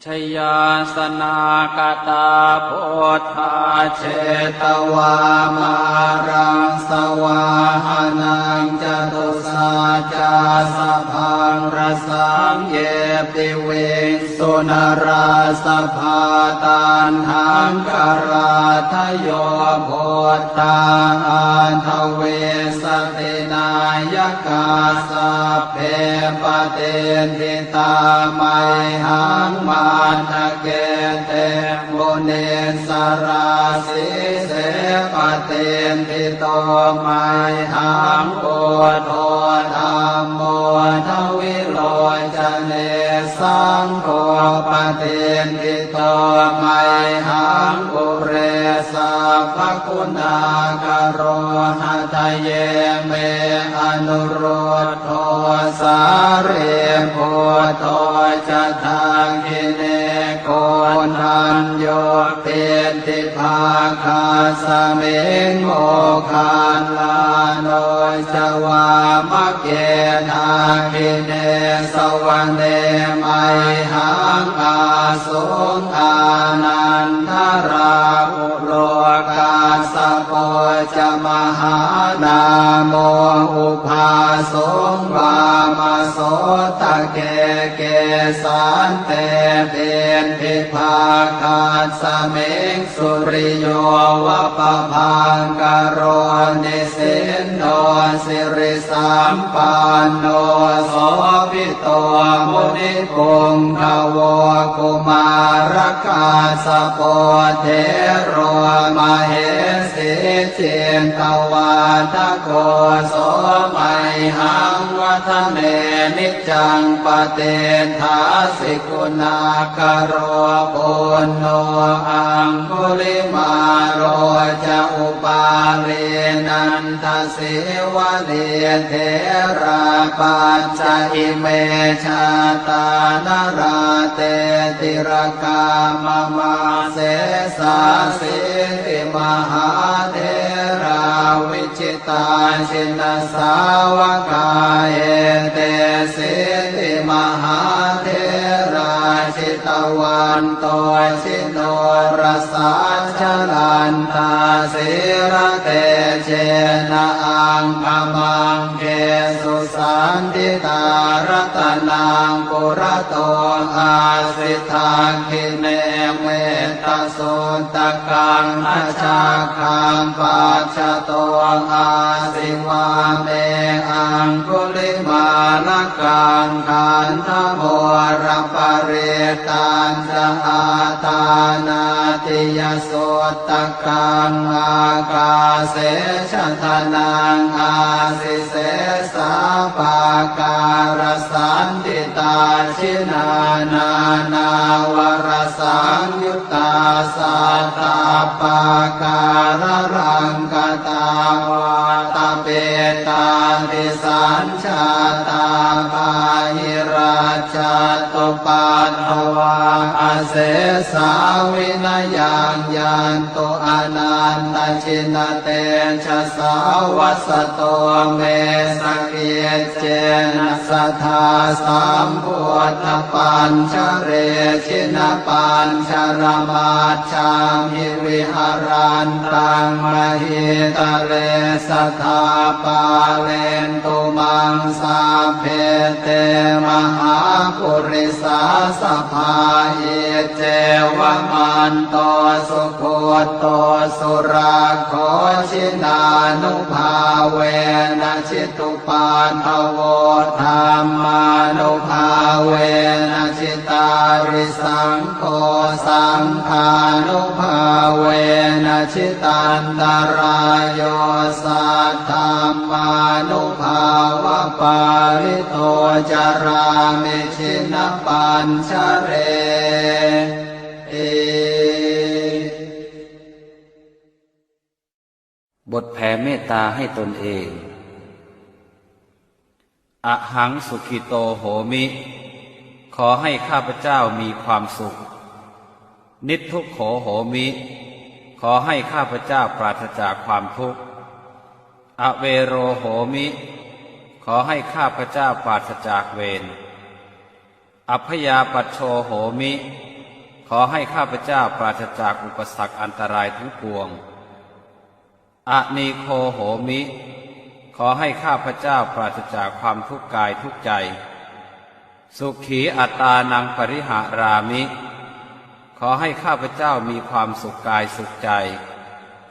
ชยาสนากตาโพธาเชตวามารังสวาหานังจตุสาจาสพังรสังเยปิเวสุนราสภาตันหังคาราทโยโพธาอันทเวสตินายกาสัพเพปเตทิตาไมหังมาทะเกเตมุเนสราสิเสปเตทิโตไมหังโพโธธรรมโมทวิโลจเนสังโฆปเตทิโตไมหังปุเรสัพพคุณากโรหะทะเยเมอนุโรธโทสาเรโพโธจะทังคิเนโกนัญโยเปติภาคาสเมงโมคานลาโนจวามะเกทาคิเนสวรรเนไมหังอาสุงอานันทราอุโลกาสโปจมหานาโมอุภาสงวามโสตะเกเกสันเตเตนทิภาคาสเมงสุริโยวะปะพังกโรนิสินโนสิริสัมปันโนโสภิโตมุนิปุงขโวกุมารคาสโปเทโรมเหสิเจนตวาทโกโสมัยหังวัฒเนนิจังปเตทาสิกุณากโรปุณโนอังคุลิมาโรจะอุปาเรนันทสิวะเลเทราปัญจอิเมชาตานราเตติรกามมาเสสาสิติมหาเทราวิจิตาชินสาวกาเอเตสิติมหาเทราชิตวันโตชิโนรสาชลันตาสิระเตเจนะอังคมังเกสุสันติตารัตนังปุระโตอาสิทังคิเนเมตตาสุนตกังอาชาคังปัจจโตอาสิวาเมอังคุลิมาลกังขันธโมรปะเรตัญจะอาตานา ติยโสตกังอากาเสชะทนังอาสิเสสาปาการสันติตาชินานา นาวรสังยุตตาสัตตาปาการรังกตาวาตเปตาติสัญชาตาปาหิราชตุปัฏฐวาอาเสสาวินยังยันตุอนันตชินเตชะสาวัสโตเมสกิเจนะสัทธาสัมพุทธปัญชเรชินปัญชรมาชามิวิหารันตังมหิตะเลสัทธาปาเลนตุมังสาเพเตมหาปุริสาสภาเอเจวมันโตสุโคโตสุราโคชินานุภาเวนะชิตุปาทโวธรรมานุภาเวนะชิตาริสังโฆสังฆานุภาเวนะชิตันตรายโยสัทธรรมานุภาวะปาริโตจารามิชินปัญชเรบทแผ่เมตตาให้ตนเองอหังสุขิโตโหมิขอให้ข้าพเจ้ามีความสุขนิททุกโขโหมิขอให้ข้าพเจ้าปราศจากความทุกข์อเวโรโหมิขอให้ข้าพเจ้าปราศจากเวรอัพยาปัชโชโหมิขอให้ข้าพเจ้าปราศจากอุปสรรคอันตรายทั้งปวงอนีโคโหมิขอให้ข้าพเจ้าปราศจากความทุกข์กายทุกข์ใจสุขีอัตตานังปริหารามิขอให้ข้าพเจ้ามีความสุขกายสุขใจ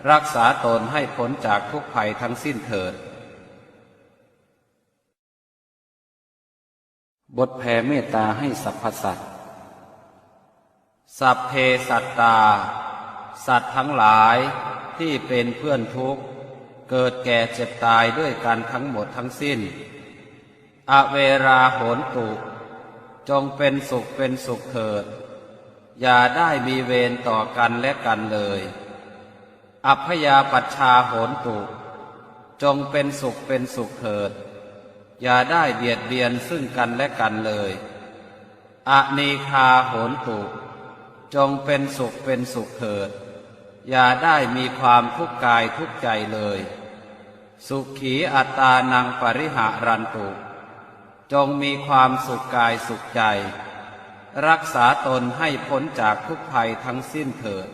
รักษาตนให้พ้นจากทุกภัยทั้งสิ้นเถิดบทแผ่เมตตาให้สรรพสัตว์สัพเพสัตตาสัตว์ทั้งหลายที่เป็นเพื่อนทุกข์เกิดแก่เจ็บตายด้วยกันทั้งหมดทั้งสิ้นอเวราโหนตุจงเป็นสุขเป็นสุขเถิดอย่าได้มีเวรต่อกันและกันเลยอัพยาปัชชาโหนตุจงเป็นสุขเป็นสุขเถิดอย่าได้เบียดเบียนซึ่งกันและกันเลยอนีคาโหนตุจงเป็นสุขเป็นสุขเถิดอย่าได้มีความทุกข์กายทุกข์ใจเลยสุขีอัตตานังปริหารันตุจงมีความสุขกายสุขใจรักษาตนให้พ้นจากทุกภัยทั้งสิ้นเถิด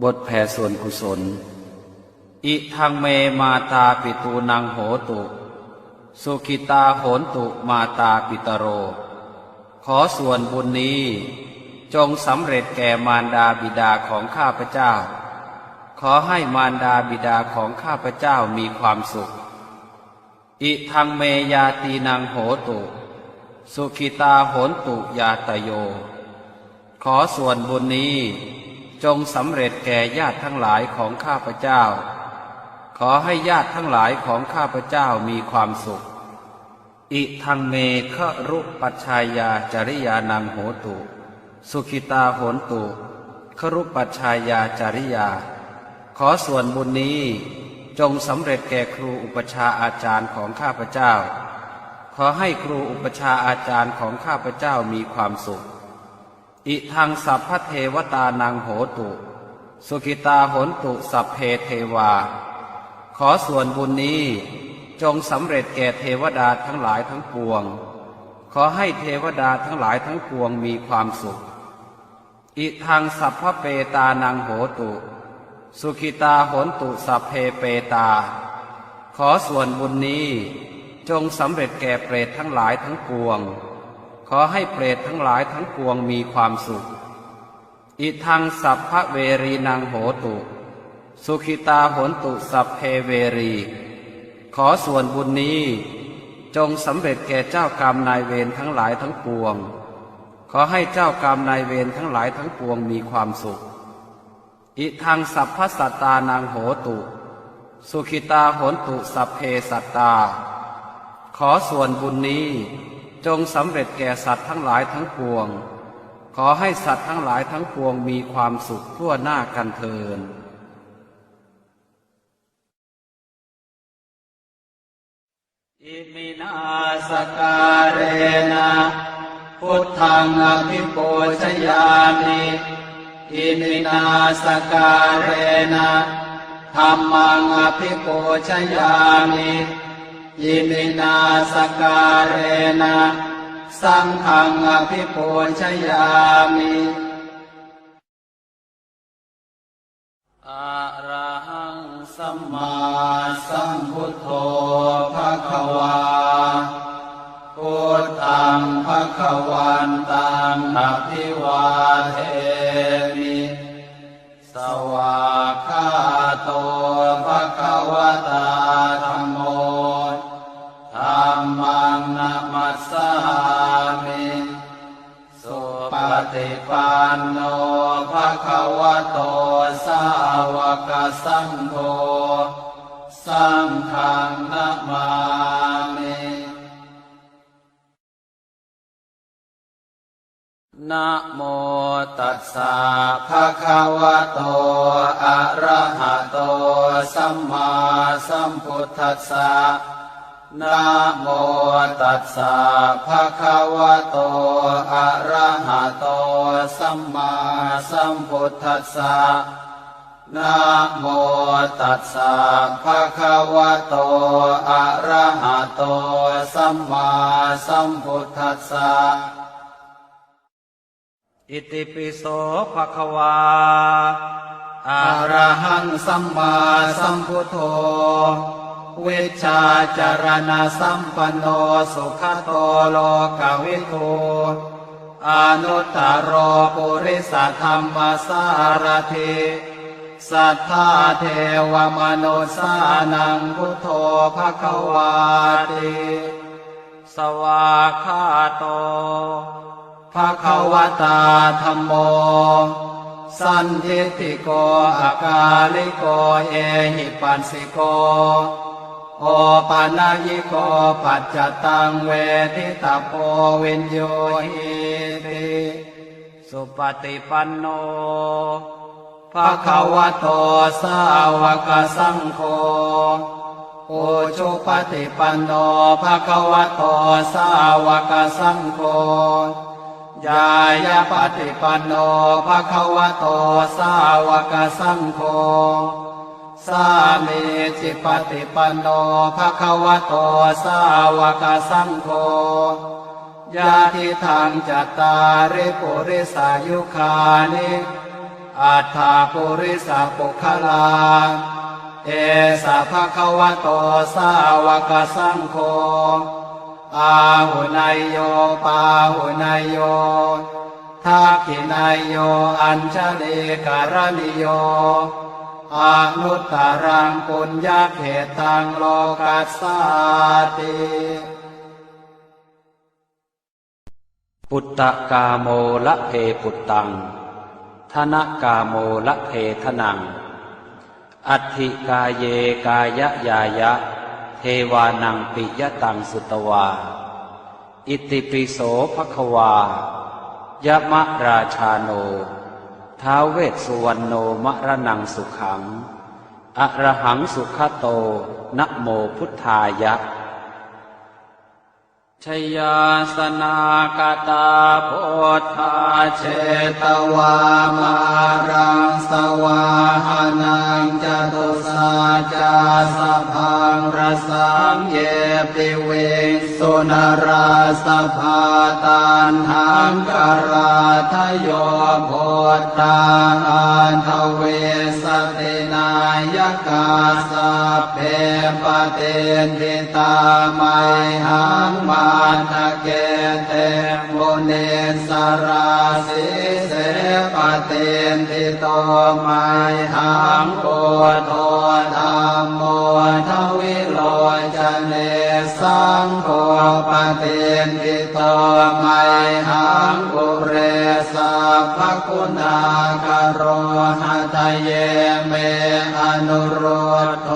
บทแผ่ส่วนกุศลอิทังเมมาตาปิตูนังโหตุสุขิตาโหนตุมาตาปิตโรขอส่วนบุญนี้จงสำเร็จแก่มารดาบิดาของข้าพเจ้าขอให้มารดาบิดาของข้าพเจ้ามีความสุขอิทังเมยาตีนังโหตุสุขิตาโหนตุยาตโยขอส่วนบุญนี้จงสำเร็จแก่ญาติทั้งหลายของข้าพเจ้าขอให้ญาติทั้งหลายของข้าพเจ้ามีความสุขอิทังเมฆรุปัชชายาจริยานังโหตุสุขิตาโหนตุครุปัชชายาจริยาขอส่วนบุญนี้จงสำเร็จแก่ครูอุปชาอาจารย์ของข้าพเจ้าขอให้ครูอุปชาอาจารย์ของข้าพเจ้ามีความสุขอิทังสัพพเทวตานังโหตุสุขิตาโหนตุสัพเพเทวาขอส่วนบุญนี้จงสำเร็จแก่เทวดาทั้งหลายทั้งปวงขอให้เทวดาทั้งหลายทั้งปวงมีความสุขอิทังสัพพเปตานังโหตุสุขิตาโหนตุสัพเพเปตาขอส่วนบุญนี้จงสำเร็จแก่เปรตทั้งหลายทั้งปวงขอให้เปรตทั้งหลายทั้งปวงมีความสุขอิทังสัพพเวรีนังโหตุสุขิตาโหนตุสัพเพเวรีขอส่วนบุญนี้จงสำเร็จแก่เจ้ากรรมนายเวรทั้งหลายทั้งปวงข ขอให้เจ้ากรรมนายเวรทั้งหลายทั้งปวงมีความสุขอิทังสัพพสัตตานังโหตุสุขิตาโหนตุสัพเพสัตตาขอส่วนบุญนี้จงสำเร็จแก่สัตว์ทั้งหลายทั้งปวงขอให้สัตว์ทั้งหลายทั้งปวงมีความสุขทั่วหน้ากันเทินอิมินาสการเรนะพุทธังอภิปูชยามิอิมินาสการเรนะธัมมังอภิปูชยามิอิมินาสการเรนะสังฆังอภิปูชยามิอะระหังสัมมาสัมพุทโธภควาพุทธังภควันตังอภิวาเทมิสวากขาโตภควตาธัมโมธัมมังนะมัสสามิสุปฏิปันโนภควโตสาวกสังโฆสังฆังนะมามินะโมตัสสะภะคะวะโตอะระหะโตสัมมาสัมพุทธัสสะนะโมตัสสะภะคะวะโตอะระหะโตสัมมาสัมพุทธัสสะนะโมตัสสะภะคะวะโตอะระหะโตสัมมาสัมพุทธัสสะอิติปิโสภควาอะระหังสัมมาสัมพุทโธวิชชาจารณะสัมปันโนสุขโตโลกวิทูอนุตตโรปุริสธรรมสารถิสัทธาเทวมนุสานังพุทโธภควาติสวากขาโตภควตาธัมโมสันทิฏฐิโกอากาลิโกเอหิปัสสิโกโอปานายิโกปัจจตังเวทิตาโพวินโยหิติสุปฏิปันโนภควโตสาวกสังโฆโอชุปฏิปันโนภควโตสาวกสังโฆยายาปฏิปันโนภควโตสาวกสังโฆสามีจิปฏิปันโนภควโตสาวกสังโฆญาติทางจัตตาริปุริสายุคานิอัฏฐาปุริสาปุคลาเอสะภควโตสาวกสังโฆอาหุนายโยปาหุนายโยทักขินายโยอัญชลีการณิโยอนุตตรังปุญญาเขตังโลกัสสาติปุตตะกาโมละเพปุตตังธนกาโมละเพทนังอัตถิกาเยกายะยายะเทวานังปิยตังสุตวาอิติปิโสภควายะมะราชาโนท้าวเวสสุวรรณโนมะระนังสุขังอะระหังสุขโตนะโมพุทธายะชยาสนากตาโพธาเชตวามารังสวาหานังจตุสาจาสพังรสังเยปิเวสุนราสภาตันหังกราทโยโพธาอันทเวสตินายกาสัพเพปเตทิตาไมหังมาตะเกเตมุเนสราสิเสปเตทิโตไมหังโกโทธัมโมทวิโลจเนสังโฆปเตทิโตไมหังกุโร คุณากโรหะทะเยเมอนุรุตโท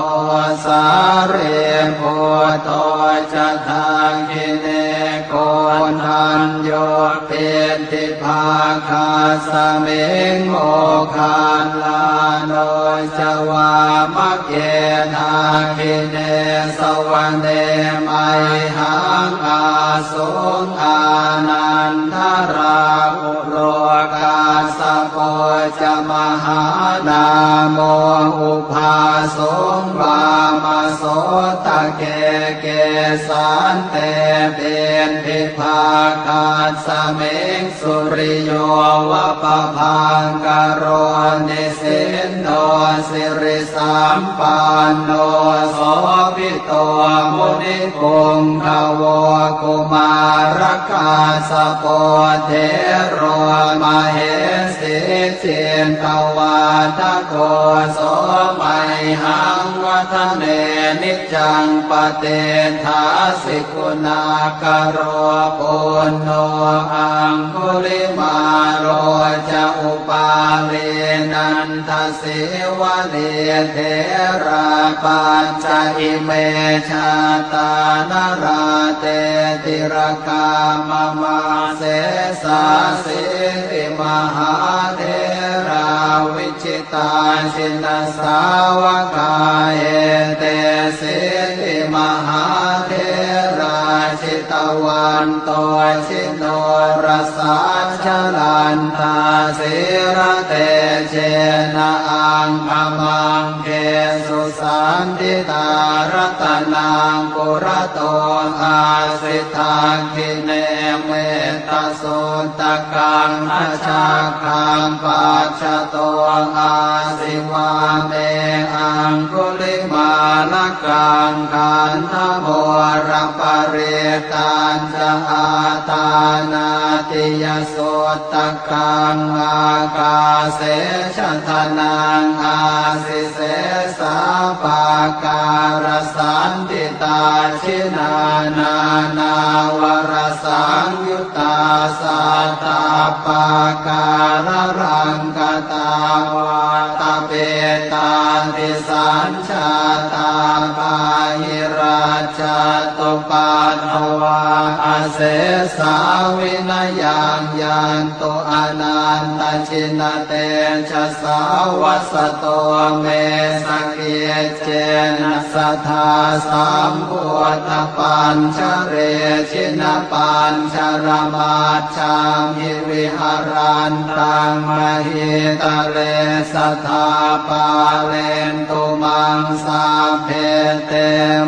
สาเรโพโตจะทาคิเนโกนันโยเปติภาคาสเมงโมคานลาโนจวามะเกนาคิเนสวะเนมัยหังอาสุงอานันทราอุโรกาสโปจะมหานาโมอุภาสงวามโสตะเกเกสันเตเบนทิภาคาสเมงสุริโยวะปะพังกโรนิสินโนสิริสัมปันโนโสภิโตมุนิปุงขโวกุมารกาสโปเทโรมเหสิเจนตวาทโกโสมัยหังวัฒเนนิจังปเตทาสิกุณากโรปุณโนอังคุลิมาโรจะอุปาเลนันทสิวะเลเทราปัญจอิเมชาตานราเตติรกามมาเสสาสิริมหาเทราวิจิตาชินสาวกาเอเตสิริมหาเทราชิตวันโตชิโนรสาชลันตาสิระเตเจนะอังคมังเกสุสันติตารัตนังปุระโตอาสิทาคิเนเมตโสตกังอาชาคังปัจจโตอาสิวาเมอังคุลิมาลกังขันธโมรปริตันจะอาตานาติยโสตกังอากาเสชทนังอาสิเสสาปาการสันติตาชินานานาวรสังยุตตาสัตตาปาการรังกตาวาตาเปตาติสัญชาตาปาหิราชตุปัฏฐวาอาเสสาวินยังยันตุอนันตชินเตชะสาวัสโตเมสเกเจนะสัทธาสัมพุทธปัญชเรชินปัญชรมาชามิวิหารันตังมหิตะเลสัทธาปาเลนตุมังสาเพเต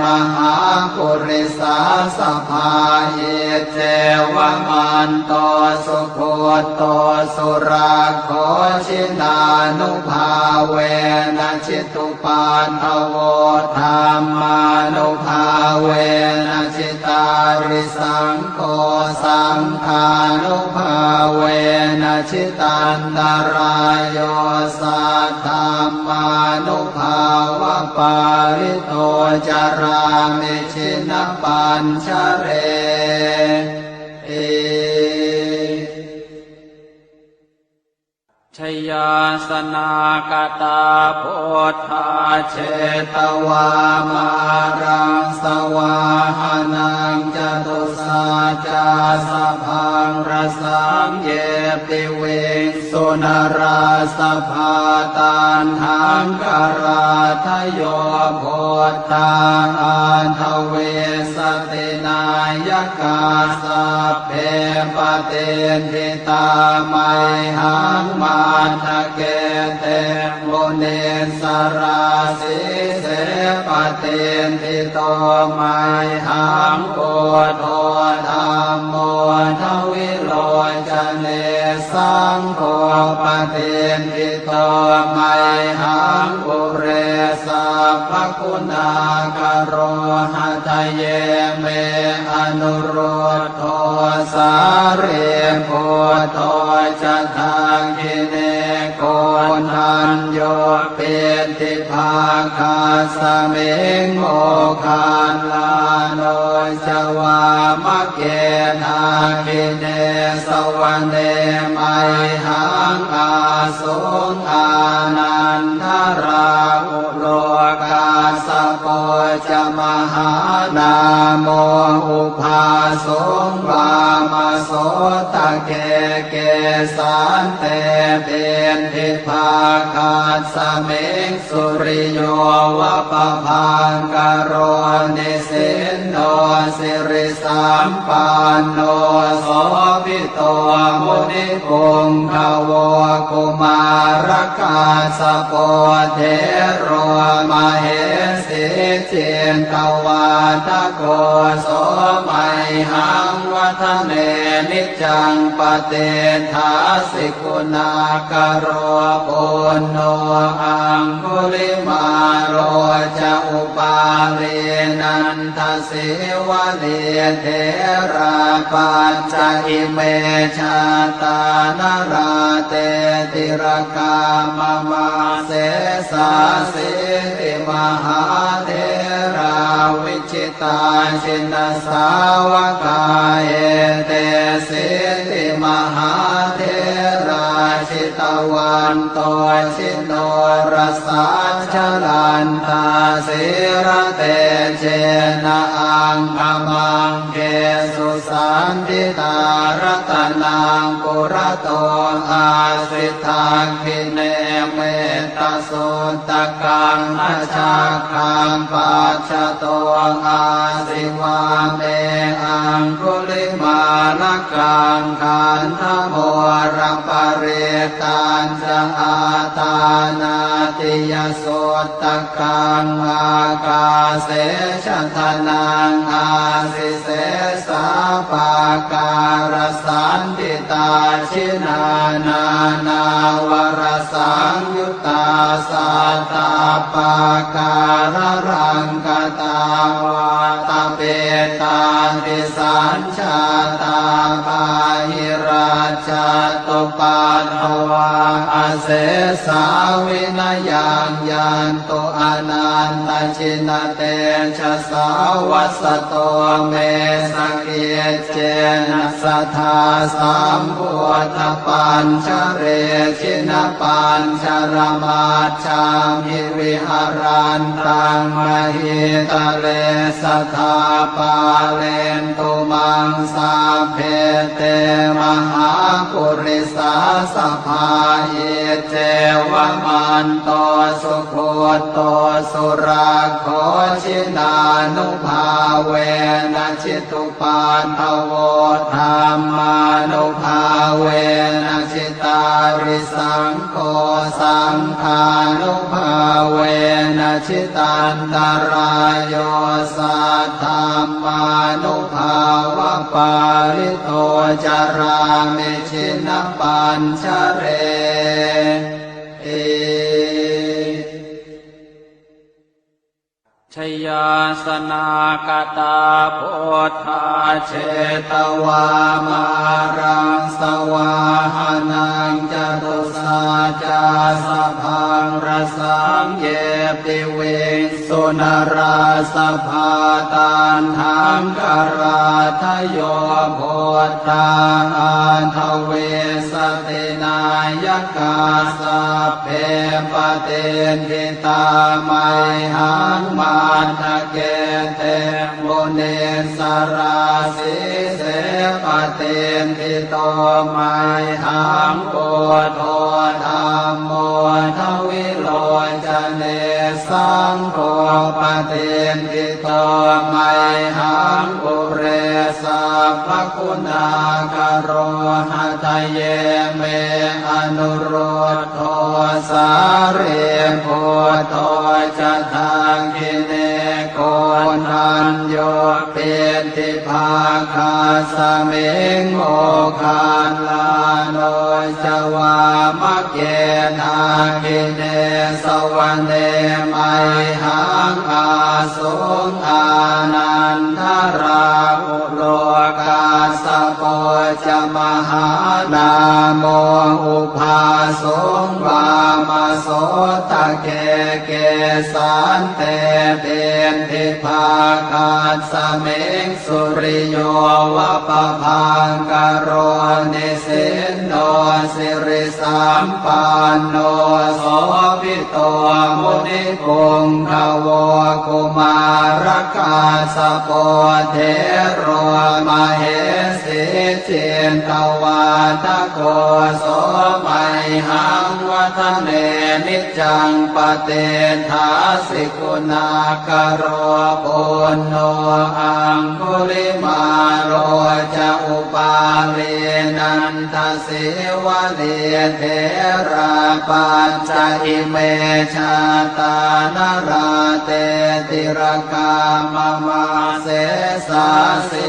มหาปุริสาสภาเยเจวมันโตสุโคโตสุราโคชินานุภาเวนะชิตุปันทโวธรรมานุภาเวนะชิตาริสังโฆสังฆานุภาเวนะชิตันตรายโยสัทธรรมานุภาวะปาริโตจารามิชินปัญชเรชยาสนากตาโพธาเชตวามารังสวาหานังจตุสาจาสพังรสังเยปิเวงสุนราสภาตันหังกราทโยโพธาอันทเวสตินายกาสัพเพปเตทิตาไมหังมาทะเกเตมุเนสราสิเสปเตทิโตไมหังโกโทธรรมโมทวิโรจเนสังโฆปเตทิโตไมหังปุเรสัพพคุณากโรหะทะเยเมอนุรุตโทสาเรโพโตจะทางกิเนโกนันโย เป็นทิภาคาสเมงโมคานลาโนจวามะเกนาคิเนสวรรเนไมหังอาสุงอานันทราอุโลกาสโปจมหานาโมอุภาสงวามโสตะเกเกสันเตเป็นทิภาคาสเมงสุริโยวะปะพังกโรนิสินโนสิริสัมปันโนโสภิโตมุนิปุงขโวกุมารกาสโปเทโรมเหสิเจนตวาตโกโสมัยหังวัฒเนนิจังปเตทาสิกุณากโรปุณโนอังคุลิมาโรจะอุปาเรนันทสิวะเลเทราปัญจอิเมชาตานราเตติรกามมาเสสาสิติมหาเทราวิจิตาชินสาวกาเอเตสิติมหาเทราชิตวันโตชิโนรสาชลันทาสิระเตเจนะอังคมังเกสุสันติตารตนังปุระโตอาสิทังคิเนเมตตาสุตตะกังอาชาคังปัจจโตอาสิวาเมอังคุลิมาลกังขันธโมรปะเรตัญจะอาตานาติยโสตกังอากาเสชทนังอาสิเสสาปาการสันติตาชินานา นาวรสังยุตตาสัตตาปาการรังกตาวาตาเปตาติสัญชาตาปาหิราชตุปัฏฐวาอาเสสาวินยังยันตุอนันตชินเตชะสาวัสโตเมสเกเจนะสัทธาสัมพุทธปัญชเรชินปัญชรมาชามิวิหารันตังมหิตะเลสัทธาปาเลนตุมังสาเพเตมหาปุริสาสภาเยเจวมันโตสุโคโตสุราโคชินานุภาเวนะชิตุปันทโวธรรมานุภาเวนะชิตาริสังโฆสังฆานุภาเวนะชิตันตรายโยสัทธรรมานุภาวะปาริโตจารามิชินปัญชเรชยาสนากตาโพธาเชตวามารังสวาหานังจตุสาจาสพังรสังเยปิเวสุนราสภาตันหังกราทโยโพธาอันทเวสตินายกาสัพเพปเตทิตาไมหังมาทะเกเตโมเนสราสิเสปเตทิโตไมหังโพโธธรรมโมทวิโลจเนสังโฆปเตทิโตไมหังปุเรสัพพคุณากโรหะทะเยเมอนุโรธโทสาเรโพโธจะทางกิเนโกนันโยเป็นทิภาคาสเมงโมคานลาโนจวามะเกนาคิเนสวรรเนไมหังอาสุงอานันทราอุโลกาสโปจม มหานาโมอุปาสงวามาโสตะเกเกสันเตเตนทิภาคาสเมงสุริโยวะปะพังกโรนิสินโนสิริสัมปันโนโสภิโตมุนิกุงขโวกุมารกาสโปเทโรมเหสิเจนตวาทโกโสมัยหังวัฒเนนิจังปเตทาสิกุณากโรปุณโนอังคุลิมาโรจะอุปาเลนันทสิวะเลเทราปัญจอิเมชาตานราเตติรกามมาเสสาสิ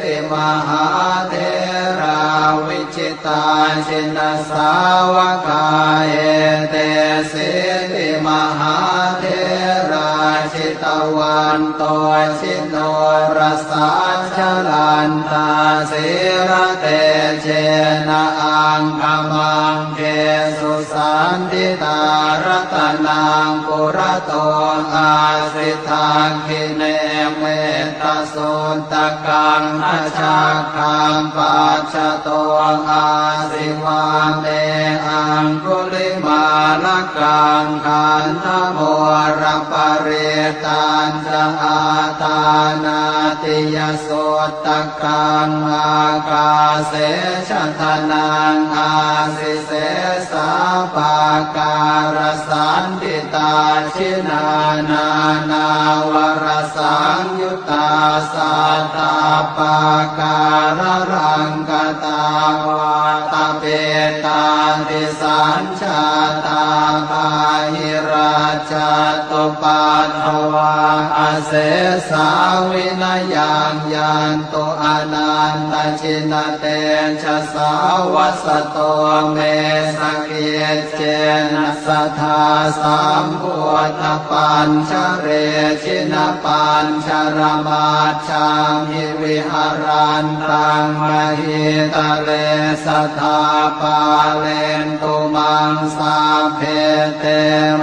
ริมหาเทราวิจิตาชินสาวกาเอเตสิริมหาเทราชิตวันโตชิโนรสาชลันตาสิระเตเจนะอังคมังเกสุสันติตารตนังปุระโตอาสิทังคิเนเมตสุนตกังอชาคังปัจจโตอาสิวาเมอังคุลิมาลกังขันธโมรปริตันจะอาตานาติยสุตตกังอากาเสชะทนังอาสิเสสาปาการสันติตาชินานานาวรสังยุตตาสัตตาปาการรังกตาวาตาเปตาติสัญชาตาภาหิราชตุปัฏฐวาอาเสสาวินายังยันตุอนันตชินเตชะสาวัสโตเมสเกเจนะสัทธาสัมพุทธปัญชเรชินปัญชรมาชังหิวิหารันตังมหิตะเลสัทธาปาเลนตุมังสาเพเต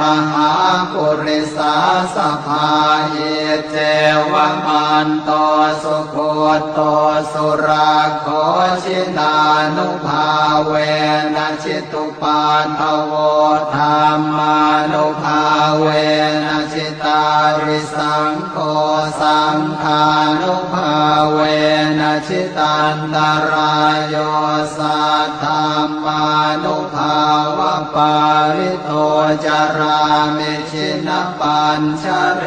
มหาปุริสาสภาหิเจวมันโตสุโคโตสุราโคชินานุภาเวนะชิตุปันทโวธรรมานุภาเวนะชิตาริสังโฆสังฆานุภาเวนะชิตันตรายโยสัทธรรมานุภาวะปาริโตจารามิชินปัญชเร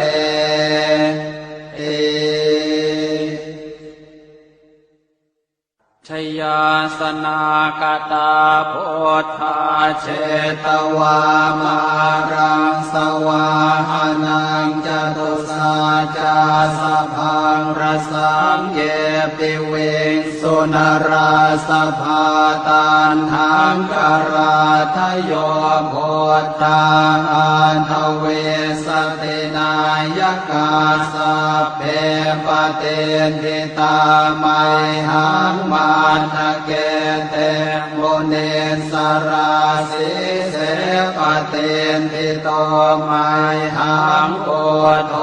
ชยาสนากตาโพธาเชตวามารังสวาหานังจตุสาจาสพังรสังเยปิเวงสุนราสภาตันหังกราทโยโพธาอันทเวสตินายกาสัพเพปเตทิตาไมหังมาทะเกเตโมเนสราสิเสปเตทิโตไมหังโอโท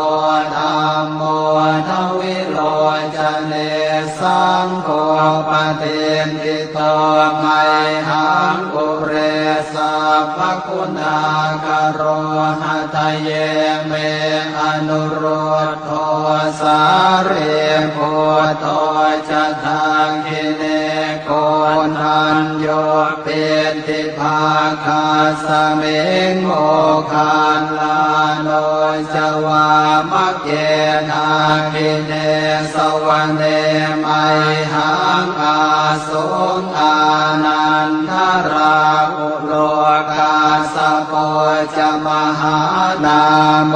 ธรรมโมทวิโลจเนสังโฆปเตทิโตไมหังปุเรสัพพคุณากโรหะทะเยเมอนุโรธโทสาเรโพโตจะทังคิเนโกนันโยเป็นทิภาคาสเมงโมคันลาโนจวามะเกนาคิเนสวรรเนไมหังอาสุงอานันทราอุโลกาสโปจะมหานาโม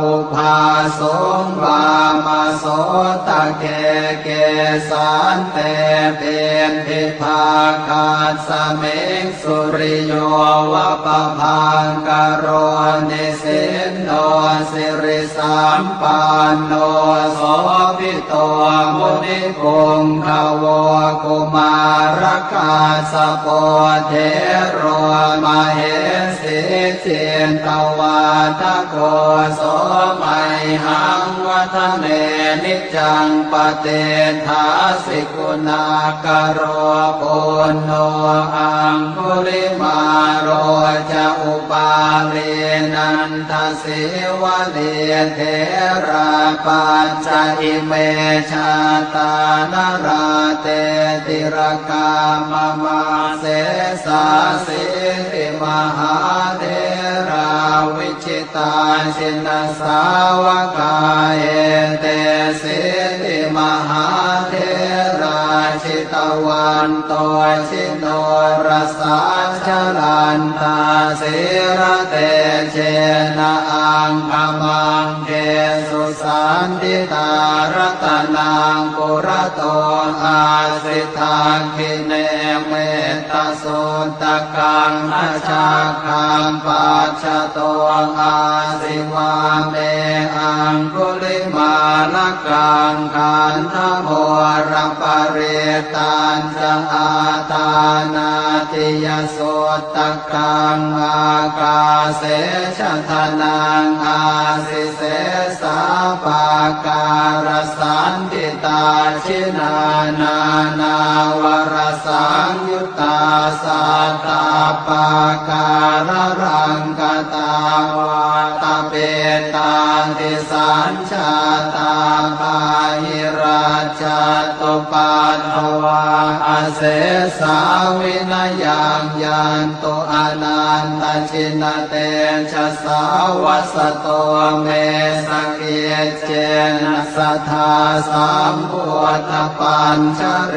อุภา สงวามาโสตะเกเกสันเตเป็นทิภาคาสเมงสุริโยวะปะพังกโรนิสินโนสิริสัมปันโนโสภิโตมุนิพงขวกุมารกาสโปเทโรมเหสิเจนตวาทโกโสมัยหังวัฒเนนิจังปเตทาสิกุณากโรปุณโนอังคุริมาโรจะอุปาเลนันทสิวะเลเทระปัญจอิเมชาตานราเตติรกามมาเสสาสิริมหาเทราวิชิตาชินสาวกาเอเตสิริมหาเทราชิตวันโตชิโนรสาชลันตาสิระเตเจนะอังคมังเกสุสันติตารตนังปุระโตอาสิทาคิเนเมตตาโสตกังอาชาคังปัจฉโตอาสิวาเมอังคุลิมาลกังขันธโมรปริตันจะอาตานาติยโสตกังอากาเสชทนังอาสิเสสาปาการสันติตาชินานานาวรสังยุตตาสัตตาปาการรังกตาวาตาเปตาติสัญชาตาภาหิราชตุปันภวาอาเสสาวินยังยันตุอนันตชินเตชะสาวัสโตเมสเกเจนะสัทธาสัมพุทธปัญชเร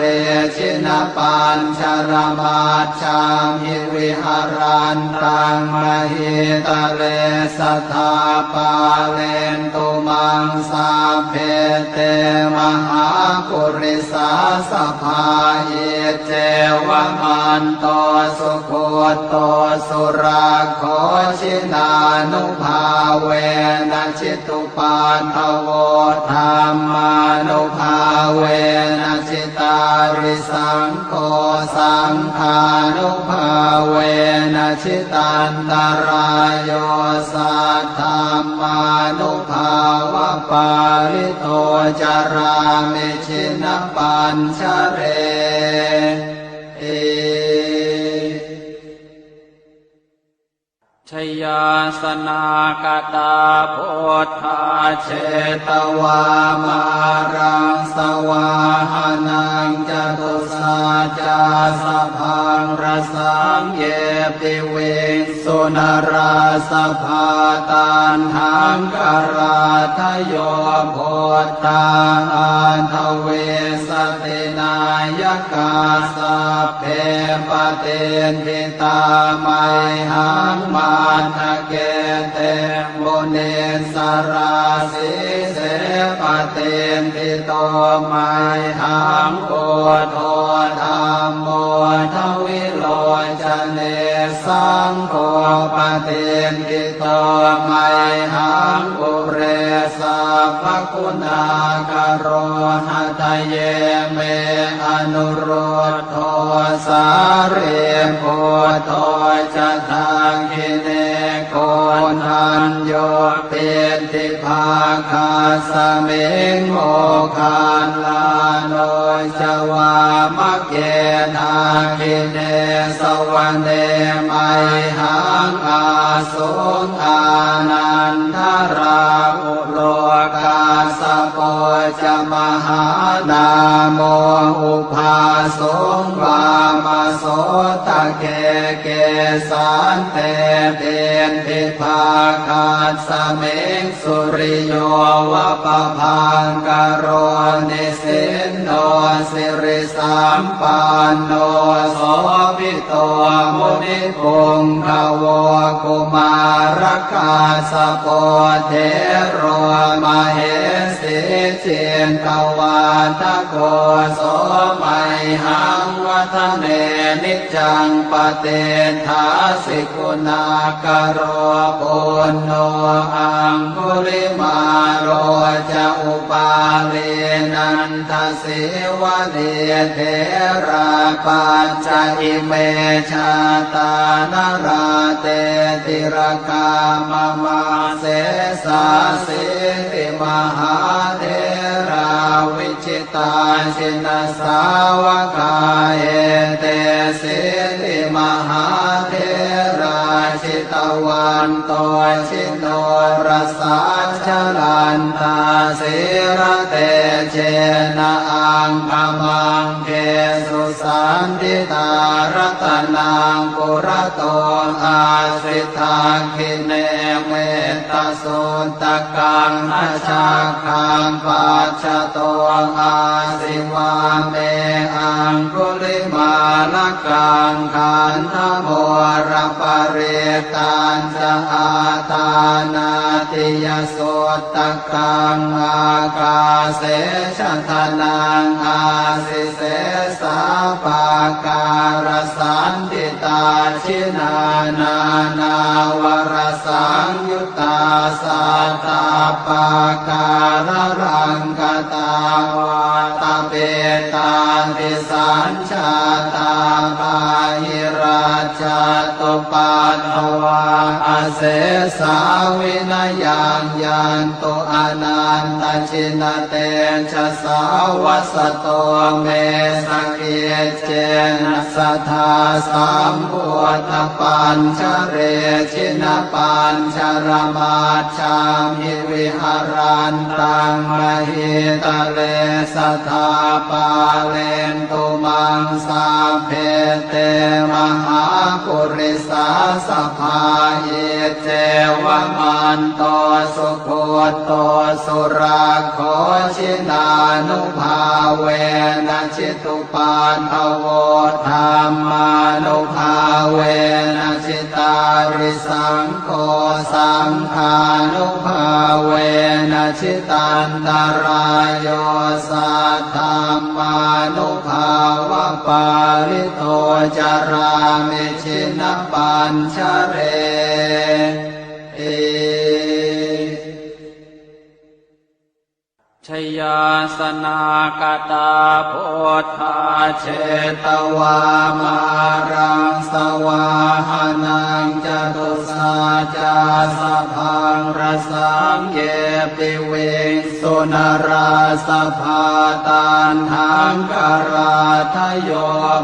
ชินปัญชรมาชังหิวิหารันตังมหิตะเลสัทธาปาเลนตุมังสาเพเตมหาปุริสาสภาเยเจวมันโตสุโคโตสุราโคชินานุภาเวนะชิตุปันทโวธรรมานุภาเวนะชิตาริสังโฆสังฆานุภาเวนะชิตันตรายโยสัทธรรมานุภาวะปาริโตจารามิชินปัญชเรชยาสนากตาโพธาเชตวามารังสวาหานังจตุสาจาสพังรสังเยปิเวสุนราสภาตันหังกราทโยโพธาอันทเวสตินายกาสัพเพปเตนทิตาไมหังมาทะเกเตมุเนสราสิเสปเตนทิโตไมหังโกโทธรรมโมทวิโลจเนสังโฆปเตนทิโตไมหังปุเรสัพพคุณากโรหะทะเยเมอนุโรธโทสาเรโพโทจะทังคิเนโกนันโยเป็นทิภาคาสเมงโมคันลาโนจวามะเกนาคิเนสวรรเนไมหังอาสุงอานันทราอุโลกาสโปจะมหานาโมอุภาสงวา ามาโสตะเกเกสานเตเตนทิภาคาสเมงสุริโยวะปะพังกโรนิสินโนสิริสัมปันโนโสภิโตมุนิปุงขโวกุมารกาสโปเทโรมเหสีเจนตวาทโกโสมัยหังวัฒเนนิจังปเตทาสิกุณากโรปุณโนอังคุลิมาโรจะอุปาเลนันทสิวะเดเทราปัญจอิเมชาตานราเตติรกามมาเสสาสิติมหาเทราวิจิตาชินสาวกาเอเตสิติมหาเทราชิตวันโตชิโนรสาชลันตาสิระเตเจนะอังคมังเกสุสันติตารัตนังปุระโตอาสิทาคิเนเมตตาสุตตะกังอาชาคังปัจจโตอาสิวาเมอังคุลิมาลกังขันธโมรปริตันจะอาตานาติยโสตกังอากาเสชทนังอาสิเสสาปาการสันติตาชินานานาวรสังยุตตาสัตตาปาการรังกตาวาตาเปตาติสัญชาตาปาหิราชตุปัตถวาอาเสสาวินยังยันตุอนันตชินเตชะสาวัสโตเมสเกเจนะสัทธาสัมพุทธปัญชเรชินปัญชรมาชามิวิหารันตังมหิตะเลสัทธาปาเลนตุมังสาเพเตมหาปุริสาสภาเยเจวมันโตสุโคโตสุราโคชินานุภาเวนะชิตุปานภโวธรรมานุภาเวนะชิตาริสังโฆสังฆานุภาเวนะชิตันตรายโยสัทธรรมานุภาวะปาริโตจารามิชินปัญชเรชยาสนากตาโพธาเชตวามารังสวาหานังจตุสาจาสะพังรสังเยปิเวสุนราสภาตันหังกราทโย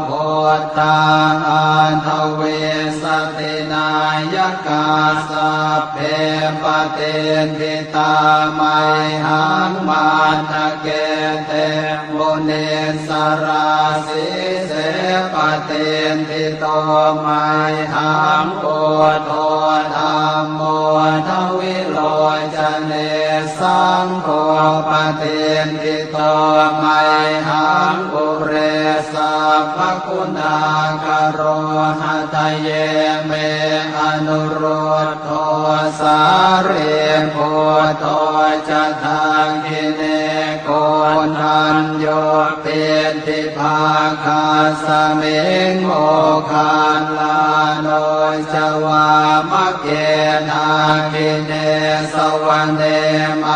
โพธาอันทเวสตินายกาสัพเพปเตนทิตาไมหังมาทะเกเตโมเนสราสิเสปเตนทิโตไมหังโพโตธรรมโมทวิโลจเนสังโฆปเตนทิโตไมหังปุเรสัพพคุณากโรหะทะเยเมอนุโรธโทสาเรโพโตจะทางกิเนโกทันโยเป็นทิภาคาสเมงโมคานลาโนจวามะเกนาคิเนสวรรเนไม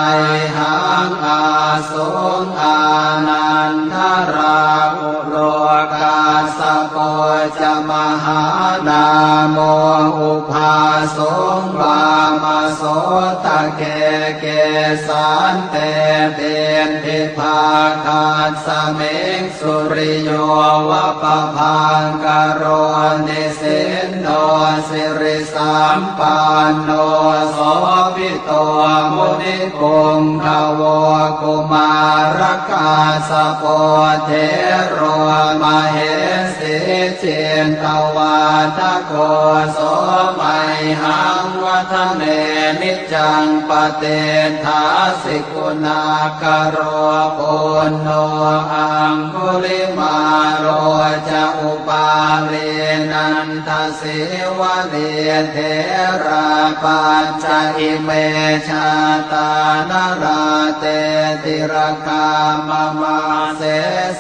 หังอาสุงอานันทราอุโลกาสโป จะมหานาโมอุภาสงวามโสตะเกเกสันเตเตนทิภาคาสเมงสุริโยวะปะพังกโรนิสินโนสิริสัมปันโนโสภิโตมุนิปุงขโวกุมารกาสโปเทโรมเหสิเจนตวาทโกโสมัยหังวัฒเนนิจังปเตทาสิกุณากโรปุณโนอังคุลิมาโรจะอุปาเลนันทสิวะเดเทราปัญจอิเมชาตานาราเตติรคามมาเส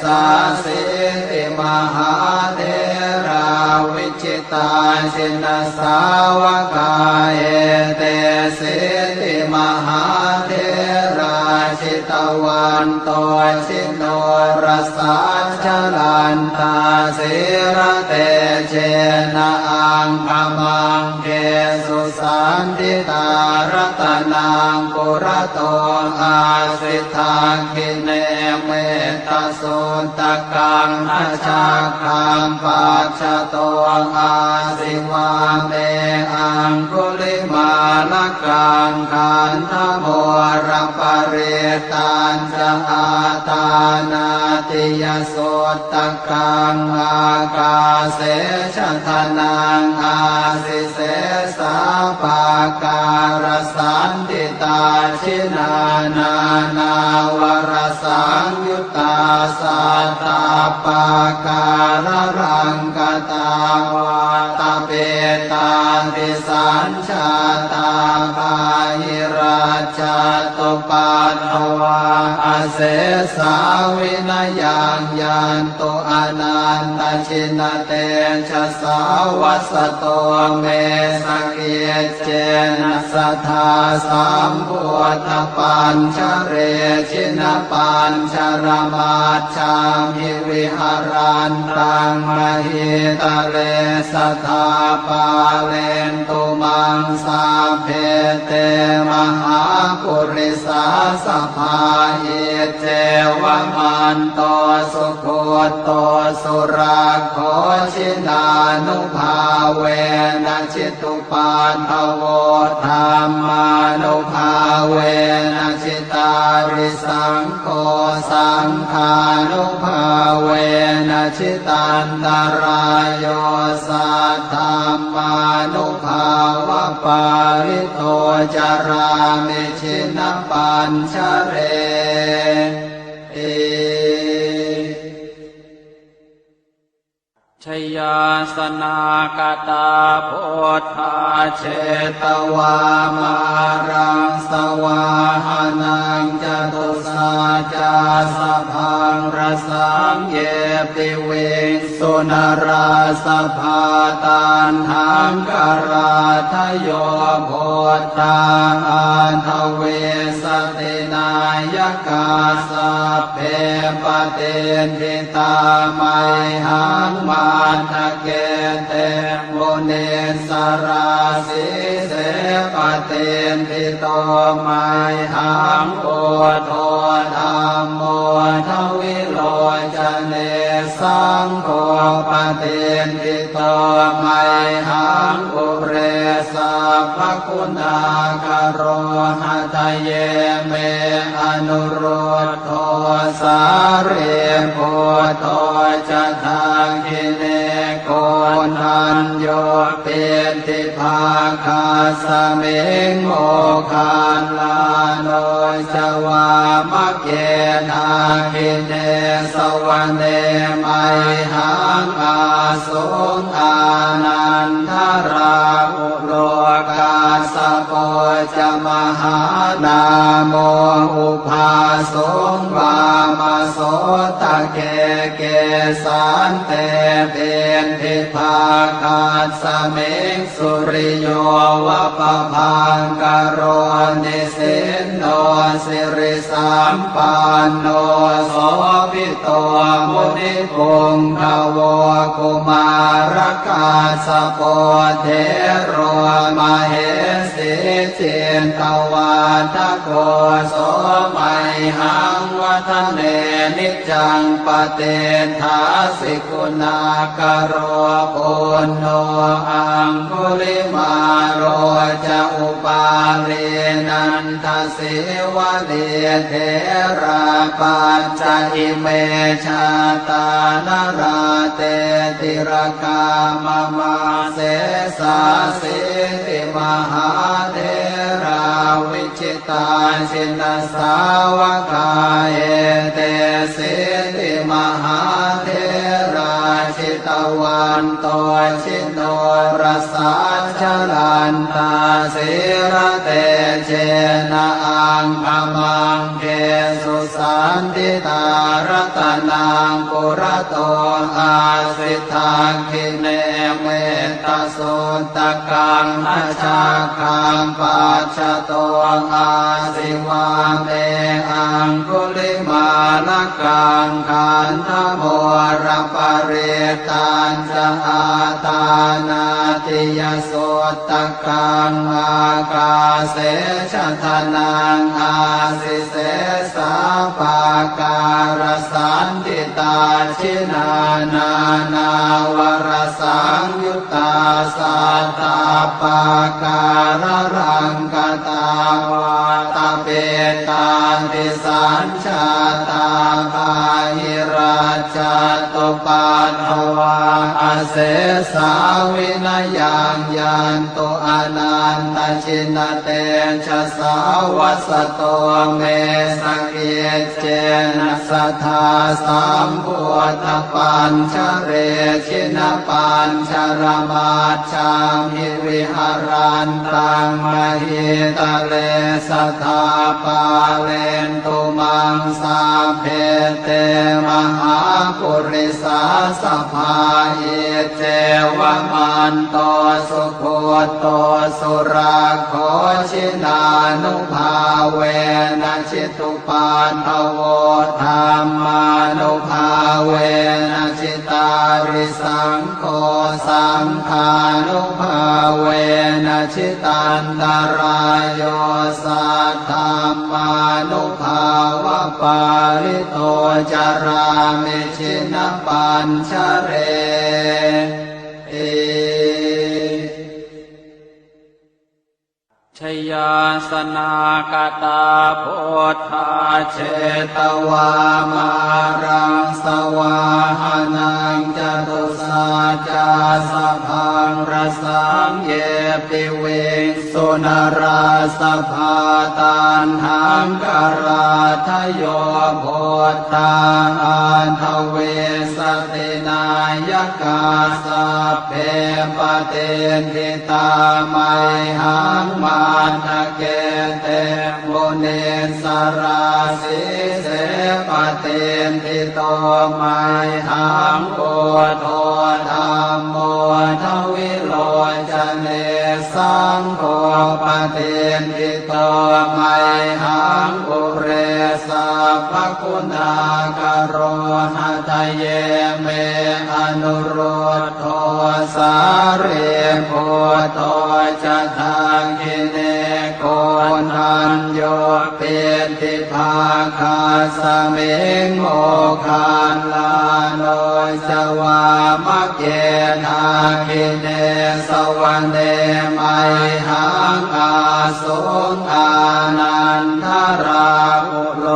สาสิติมหาเทราวิจิตาชินสาวกาเอเตสิติมหาเทราชิตวันโตชิโนรสาชลันตาสิระเตเจนะอังคมังเกสุสันติตารตนังปุระโตอาสิทาคิเนเมตสุตกังอชาคังปัจจโตอาสิวาเมอังคุลิมาลกังขันธโมรปเรตัญจะอาตานาติยสุตตะกังอากาเสชะทนังอาสิเสสาปาการสันติตาชินานานาวรสังยุตตาสัตตาปาการรังกตาวาตาเปตาติสัญชาตาภาหิราชตุปัตถวาอาเสสาวินายังยันตุอนันตชินเตชะสาวัสโตเมสเกเจนะสัทธาสัมพุทธปัญชเรชินปัญชรมาชามิวิหารันตังมหิตะเลสัทธาปาเลนตุมังสาเพเตมหาปุริสาสภาอิเจวมันโตสุโคโตสุราโคชินานุภาเวนะจิตุปันทโวธรรมานุภาเวนะจิตาริสังโฆสังฆานุภาเวนะจิตันตรายโยสัทธรรมานุภาวะปาริโตจารามิชินปัญชเรชยาสนากตาโพธาเชตวามารังสวาหานังจตุสาจาสพังรสังเยปิเวสุนราสภาตันหังกราทโยโพธาอันทเวสตินายกาสัพเพปเตนทิตาไมหังมาทะเกเตโมเนสราสิเสปเตนทิโตไมหังโอโทธรรมโมทวิโลจเนสังโฆปเตนทิโตไมหังอุเรสัพพคุณาคโรหะทะเยเมอนุโรธโทสาเรโพโทจะทาคิเนโกนันโยเปติภาคาสเมงโมคานลาโนจวามะเกนาคิเนสวรรเนไมหังอาสุงอานันทราอุโลกาสโปจมหานาโมอุภาสงวามโส โสตเกเกสานเตเป็นทิภาคาสเมงสุริโยวะปะพังกโรนิสินโนสิริสัมปันโนโสภิโตมุนิปุงภวกุมารกาสโปเทโรมเหสีจินตวาทโกโสมัยหังวัฒเนนิจังปเตทาสิกุณากโรปุณโนอังคุลิมาโรจะอุปาเลนันทสิวะเดเทราปัจจอิเมชาตานราเตติรกามมาเสสาสิติมหาเทราวิจิตาชินสาวกาเอเตสิติมหาเทราชิตวันโตชิโนรสาชลันตาสิระเตเจนะอังคมังเกสุสันติตารตนังปุระโตอาสิทาคิเนเมตตาโสตกังอาชาคังปัจจโตอาสิวาเมอังคุลิมาลกังขันธโมรปริตันจะอาตานาติยโสตกังอากาเสชะทนังอาสิเสสาปาการสันติตาชินานานาวรสังยุตตาสัตตาปาการรังกตาวาตาเปตาติสัญชาตาภาหิราชตุปัฏฐวาอเสสาวินยังยันตุอนันตชินเตชะสาวัสโตเมสเกเจนะสัทธาสัมพุทธปัญชเรชินปัญชรมาชังหิวิหารันตังมหิตะเลสัทธาปาเลนตุมังสาเพเตมหาปุริสาสภาเอเจวมันโตสุโคโตสุราโคชินานุภาเวนะชิตุปันทโวธรรมานุภาเวนะชิตาริสังโฆสังฆานุภาเวนะชิตันตรายโยสัทธรรมานุภาวะปาริโตจารามิชินปัญชเรชยาสนากตาโพธาเชตวามารังสวาหานังจตุสาจาสะพังรสังเยปิเวสุนราสภาตันหังกราทโยโพธาอันทเวสตินายกาสัพเพปเตทิตาไมหังมาทะเกเตโมเนสราสิเสปเตทิโตไมหังโอโทธรรมโมทวิโลจเนสังโฆปเตทิโตไมหังอุเรสัพพคุณากโรหะทะเยเมอนุโรธโทสาเรโพโตจะทางกิเนโกนันโยเป็นทิภาคาสเมงโมคานลาโนจวามะเกนาคิเนสวรรเนไมหังอาสุงอานันทราอุโล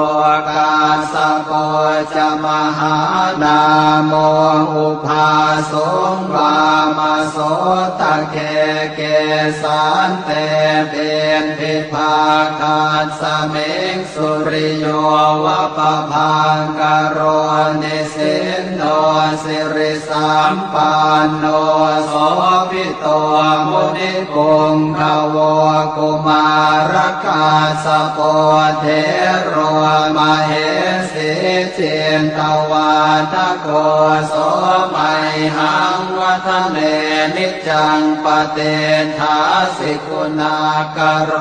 กาสโปจะมหานาโมอุภาสงวามาโสตะเกเกสันเตเป็นทิภาคาสเมงสุริโยวะปะพังกโรนิสินโนสิริสัมปันโนโสภิโตมุนิปุงภวกุมารกาสโปเทโรมเหสีจิน ตวาทโกโสมัยหังวัฒเนนิจจังปเตทาสิกุณากโร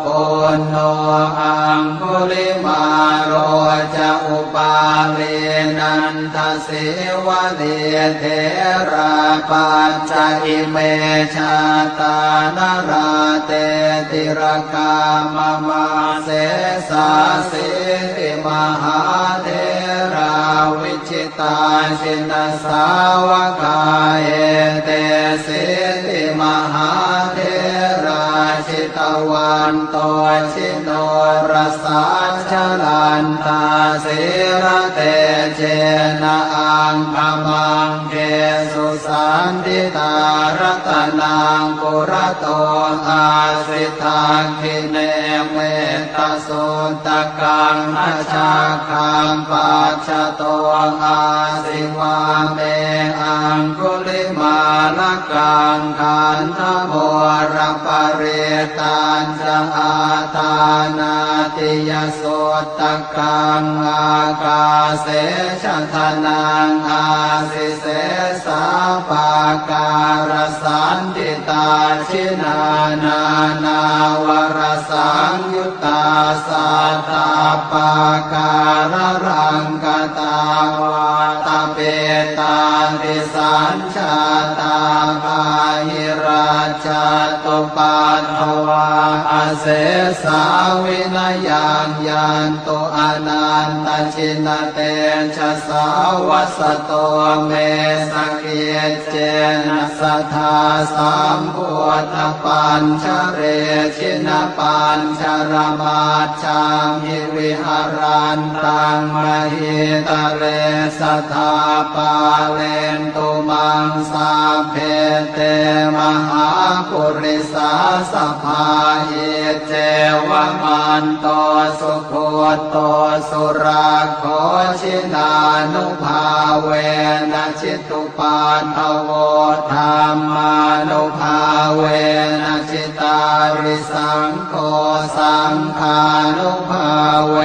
ปุณโนอังคุลิมาโรจะอุปาเลนันทเสวะเดเทราปัจจอิเมชาตานราเตติรกามมาเสสาสิติมหาเทราวิชิตาชินสาวกาเอเตสิติมหาเทราชิตวันโตชิโนรสาชลันตาสิระเตเจนะอังคมังเกสุสันติตารตนังปุระโตอาสิทังคิเนเมตสุตกังอชาคังปัจจโตอาสิวาเมอังคุลิมาลกังขันธโมรปเรตัญจะอาทานาติยสุตกังอากาเสชะทนังอาสิเสสาปาการสันติตาชินานานาวรสังยุตตาสัตตาปาการรังกตาวาตาเปตาติสัญชาตาภาหิราชตุปัฏฐวาอาเสสาวินยังยันตุอนันตชินเตชะสาวัสโตเมสเกเจนะสัทธาสัมพุทธปัญชเรชินปัญชรมาชังหิวิหารันตังมหิตะเรสัทธาปาเลนตุมังสาเพเตมหาปุริสาสภาหิเจวมันโตสุโคโตสุราโคชินานุภาเวนะชิตุปัฏฐโวธรรมานุภาเวนะชิตาริสังโฆสังฆานุภาเว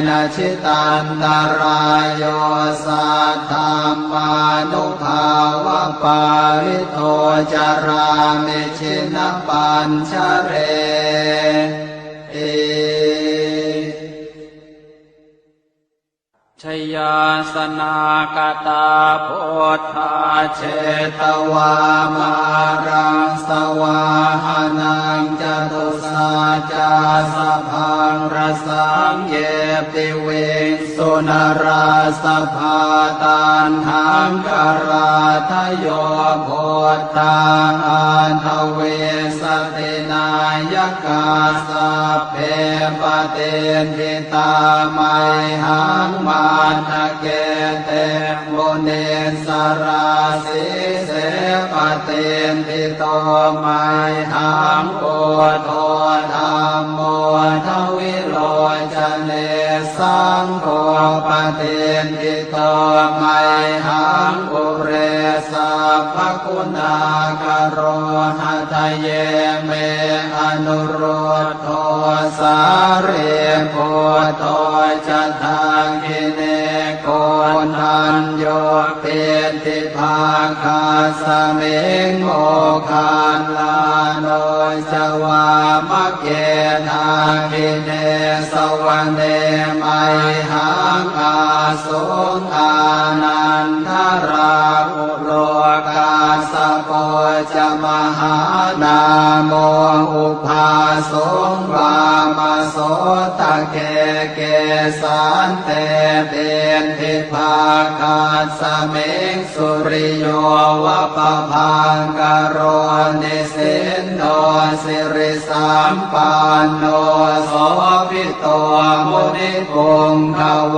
นะชิตันตรายโยสัทธัมมานุภาวะปาริโตจารามิชินปัญชเรชยาสนากตาโพธาเชตวามารังสวาหานังจตุสาจาสพังรสังเยปิเวสุนราสภาตันหังกราทโยโพธาอันทเวสตินายกาสัพเพปเตทิตาไมหังมาทะเกเตโมเนสราสิเสปเตทิโตไมหังโอโทธรรมโมทวิโรจเนสังโฆปเตทิโตไมหังอุเรสัพพคุณากโรหะทะเยเมอนุโรธโทสาเรโพโทจะทังกิเนโกนัญโยเปติภาคาสเมงโมคานลาโนจวามะเกทากิเนสวรรเนไมหังอาสุงอานันทราอุโลกาสโปจะมหานาโมอุภาสงวามโสตะเกเกสันเตเตนทิภาคาสเมงสุริโยวะปะพังกโรนิสินโนสิริสัมปันโนโสภิโตมุนิปุงขโว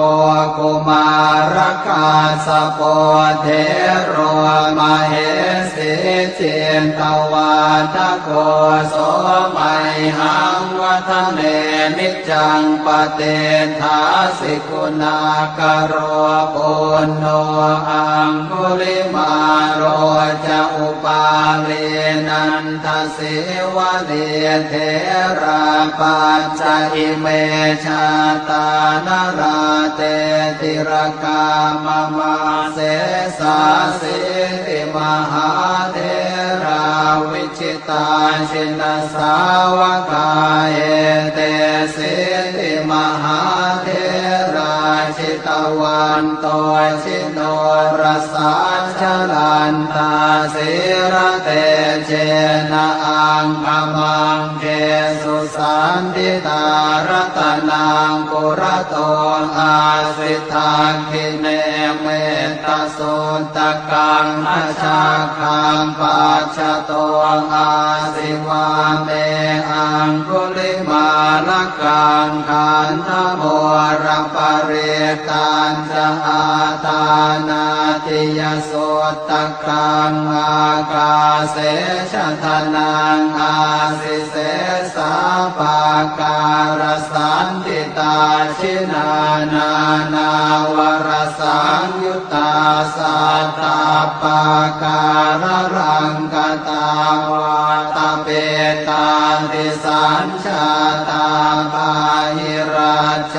กุมารกาสโปเทโรมเหสิจิ นตวาทโกโสไมหังวัฒเนนิจจังปเตทาสิกุณากโรปุณโนอังคุลิมาโรจะอุปาเลนันทสิวะเลเทราปัจจอิเมชาตานราเตติรกามมาเสสาสิติมหาเทราวิชิตาชินสาวกาเอเตสิติมหาเทราชิตวันโตชิโนรสาชลันตาสิระเตเจนะอังคมังเกสุสันติตารตนังปุระโตอาสิทังคิเนเมตตาสุตตะกังอาชาคังปัจจโตอาสิวาเมอังคุลิมาลกังขันธโมระปะเรตันจะอาตานาติยสุตตะกังอากาเสชะทนังอาสิเสสาปาการสันติตาชินานานาวรสังยุตตาสัตตาปาการรังกตาวาตาเปตาติสัญชาตาปาหิราช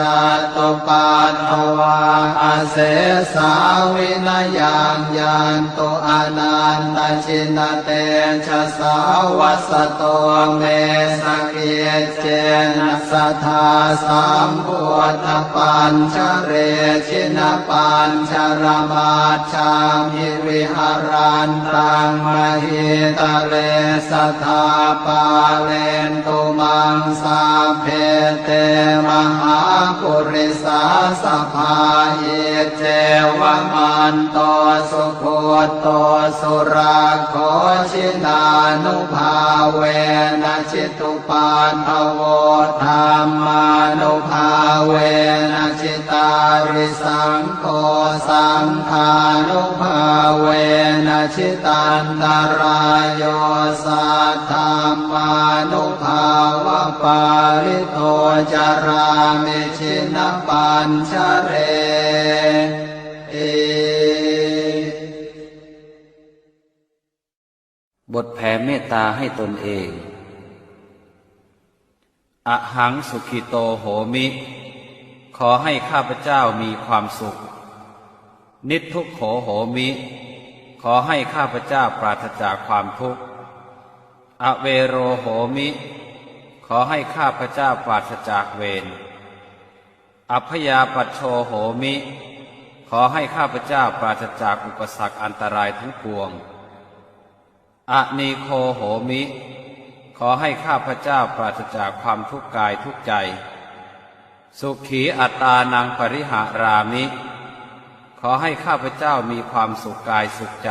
ตุปัตถวาอเสสาวินยังยันตุอนันตชินเตชะสาวัสโตเมสเกเจนะสัทธาสัมพุทธปัญชเรชินปัญชรมาชามิวิหารันตังมหิตะเลสัทธาปาเลนตุมังสาเพเตมหาปุริสาสภาเยเจวมันโตสุโคโตสุราโคชินานุภาเวนะชิตุปานภโวธรรมานุภาเวนะชิตาริสังโฆสังฆานุภาเวนะชิตันตรายโยสัทธามานุภาวะปาริโตจารามิชินปัญชเรบทแผ่เมตตาให้ตนเองอะหังสุขิโตโหมิ ขอให้ข้าพเจ้ามีความสุข นิททุกโขโหมิ ขอให้ข้าพเจ้าปราศจากความทุกข์อเวโรโหมิ ขอให้ข้าพเจ้าปราศจากเวรอัพยาปัชโชโหมิ ขอให้ข้าพเจ้าปราศจากอุปสรรคอันตรายทั้งปวงอะนีโคโหมิ ขอให้ข้าพเจ้าปราศจากความทุกข์กายทุกข์ใจสุขีอัตตานังปริหารามิ ขอให้ข้าพเจ้ามีความสุขกายสุขใจ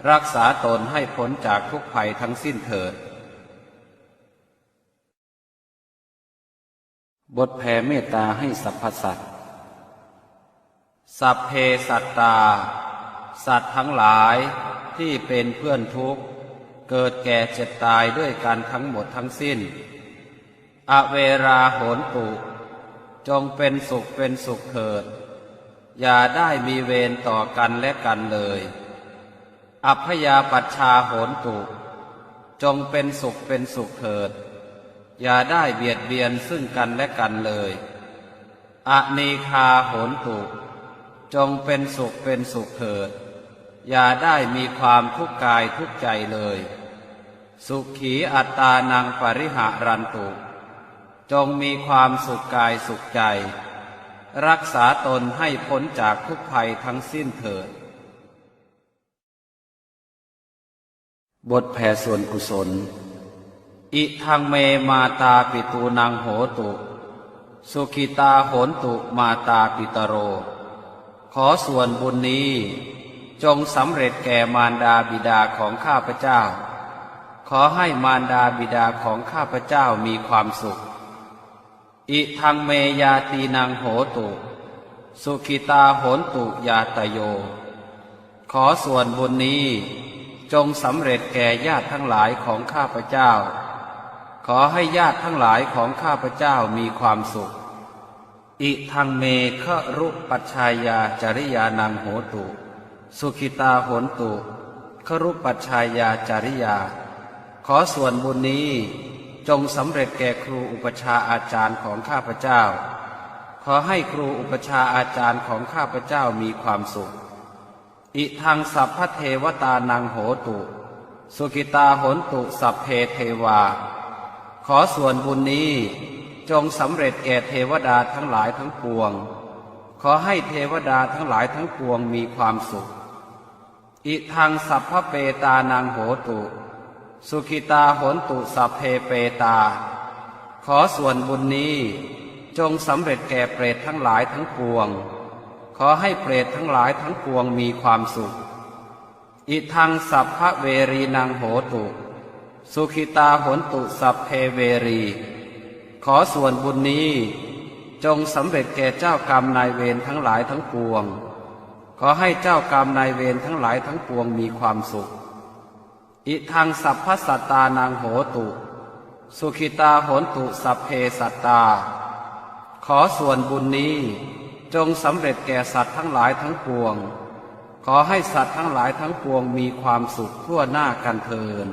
รักษาตนให้พ้นจากทุกภัยทั้งสิ้นเถิดบทแผ่เมตตาให้สรรพสัตว์สัพเพสัตตาสัตว์ทั้งหลายที่เป็นเพื่อนทุกข์เกิดแก่เจ็บตายด้วยกันทั้งหมดทั้งสิ้นอเวราโหนตุจงเป็นสุขเป็นสุขเถิดอย่าได้มีเวรต่อกันและกันเลยอัพยาปัชชาโหนตุจงเป็นสุขเป็นสุขเถิดอย่าได้เบียดเบียนซึ่งกันและกันเลยอนีคาโหนตุจงเป็นสุขเป็นสุขเถิดอย่าได้มีความทุกข์กายทุกข์ใจเลยสุขีอัตตานังปริหารันตุจงมีความสุขกายสุขใจรักษาตนให้พ้นจากทุกภัยทั้งสิ้นเถิดบทแผ่ส่วนกุศลอิทังเมมาตาปิตูนังโหตุสุขิตาโหนตุมาตาปิตโรขอส่วนบุญนี้จงสำเร็จแก่มารดาบิดาของข้าพเจ้าขอให้มารดาบิดาของข้าพเจ้ามีความสุขอิทังเมยาตีนังโหตุสุขิตาโหนตุยาตโยขอส่วนบุญนี้ จงสำเร็จแก่ญาติทั้งหลายของข้าพเจ้าขอให้ญาติทั้งหลายของข้าพเจ้ามีความสุขอิทังเมฆรุปัชฌายาจริยานังโหตุสุขิตาโหนตุครุปัชฌายาจริยาขอส่วนบุญนี้จงสำเร็จแก่ครูอุปชฌาย์อาจารย์ของข้าพเจ้าขอให้ครูอุปชฌาย์อาจารย์ของข้าพเจ้ามีความสุขอิทังสัพพเทวตานังโหตุสุขิตาโหนตุสัพเพเทวาขอส่วนบุญนี้จงสำเร็จแก่เทวดาทั้งหลายทั้งปวงขอให้เทวดาทั้งหลายทั้งปวงมีความสุขอิทังสัพพเปตานังโหตุสุขิตาโหนตุสัพเพเปตาขอส่วนบุญนี้จงสำเร็จแก่เปรตทั้งหลายทั้งปวงขอให้เปรตทั้งหลายทั้งปวงมีความสุขอิทังสัพพเวรีนังโหตุสุขิตาโหนตุสัพเพเวรีขอส่วนบุญนี้จงสำเร็จแก่เจ้ากรรมนายเวรทั้งหลายทั้งปวงขอให้เจ้ากรรมนายเวรทั้งหลายทั้งปวงมีความสุขอิทังสัพพสัตตานังโหตุสุขิตาโหนตุสัพเพสัตตาขอส่วนบุญนี้จงสำเร็จแก่สัตว์ทั้งหลายทั้งปวงขอให้สัตว์ทั้งหลายทั้งปวงมีความสุขทั่วหน้ากันเทอญ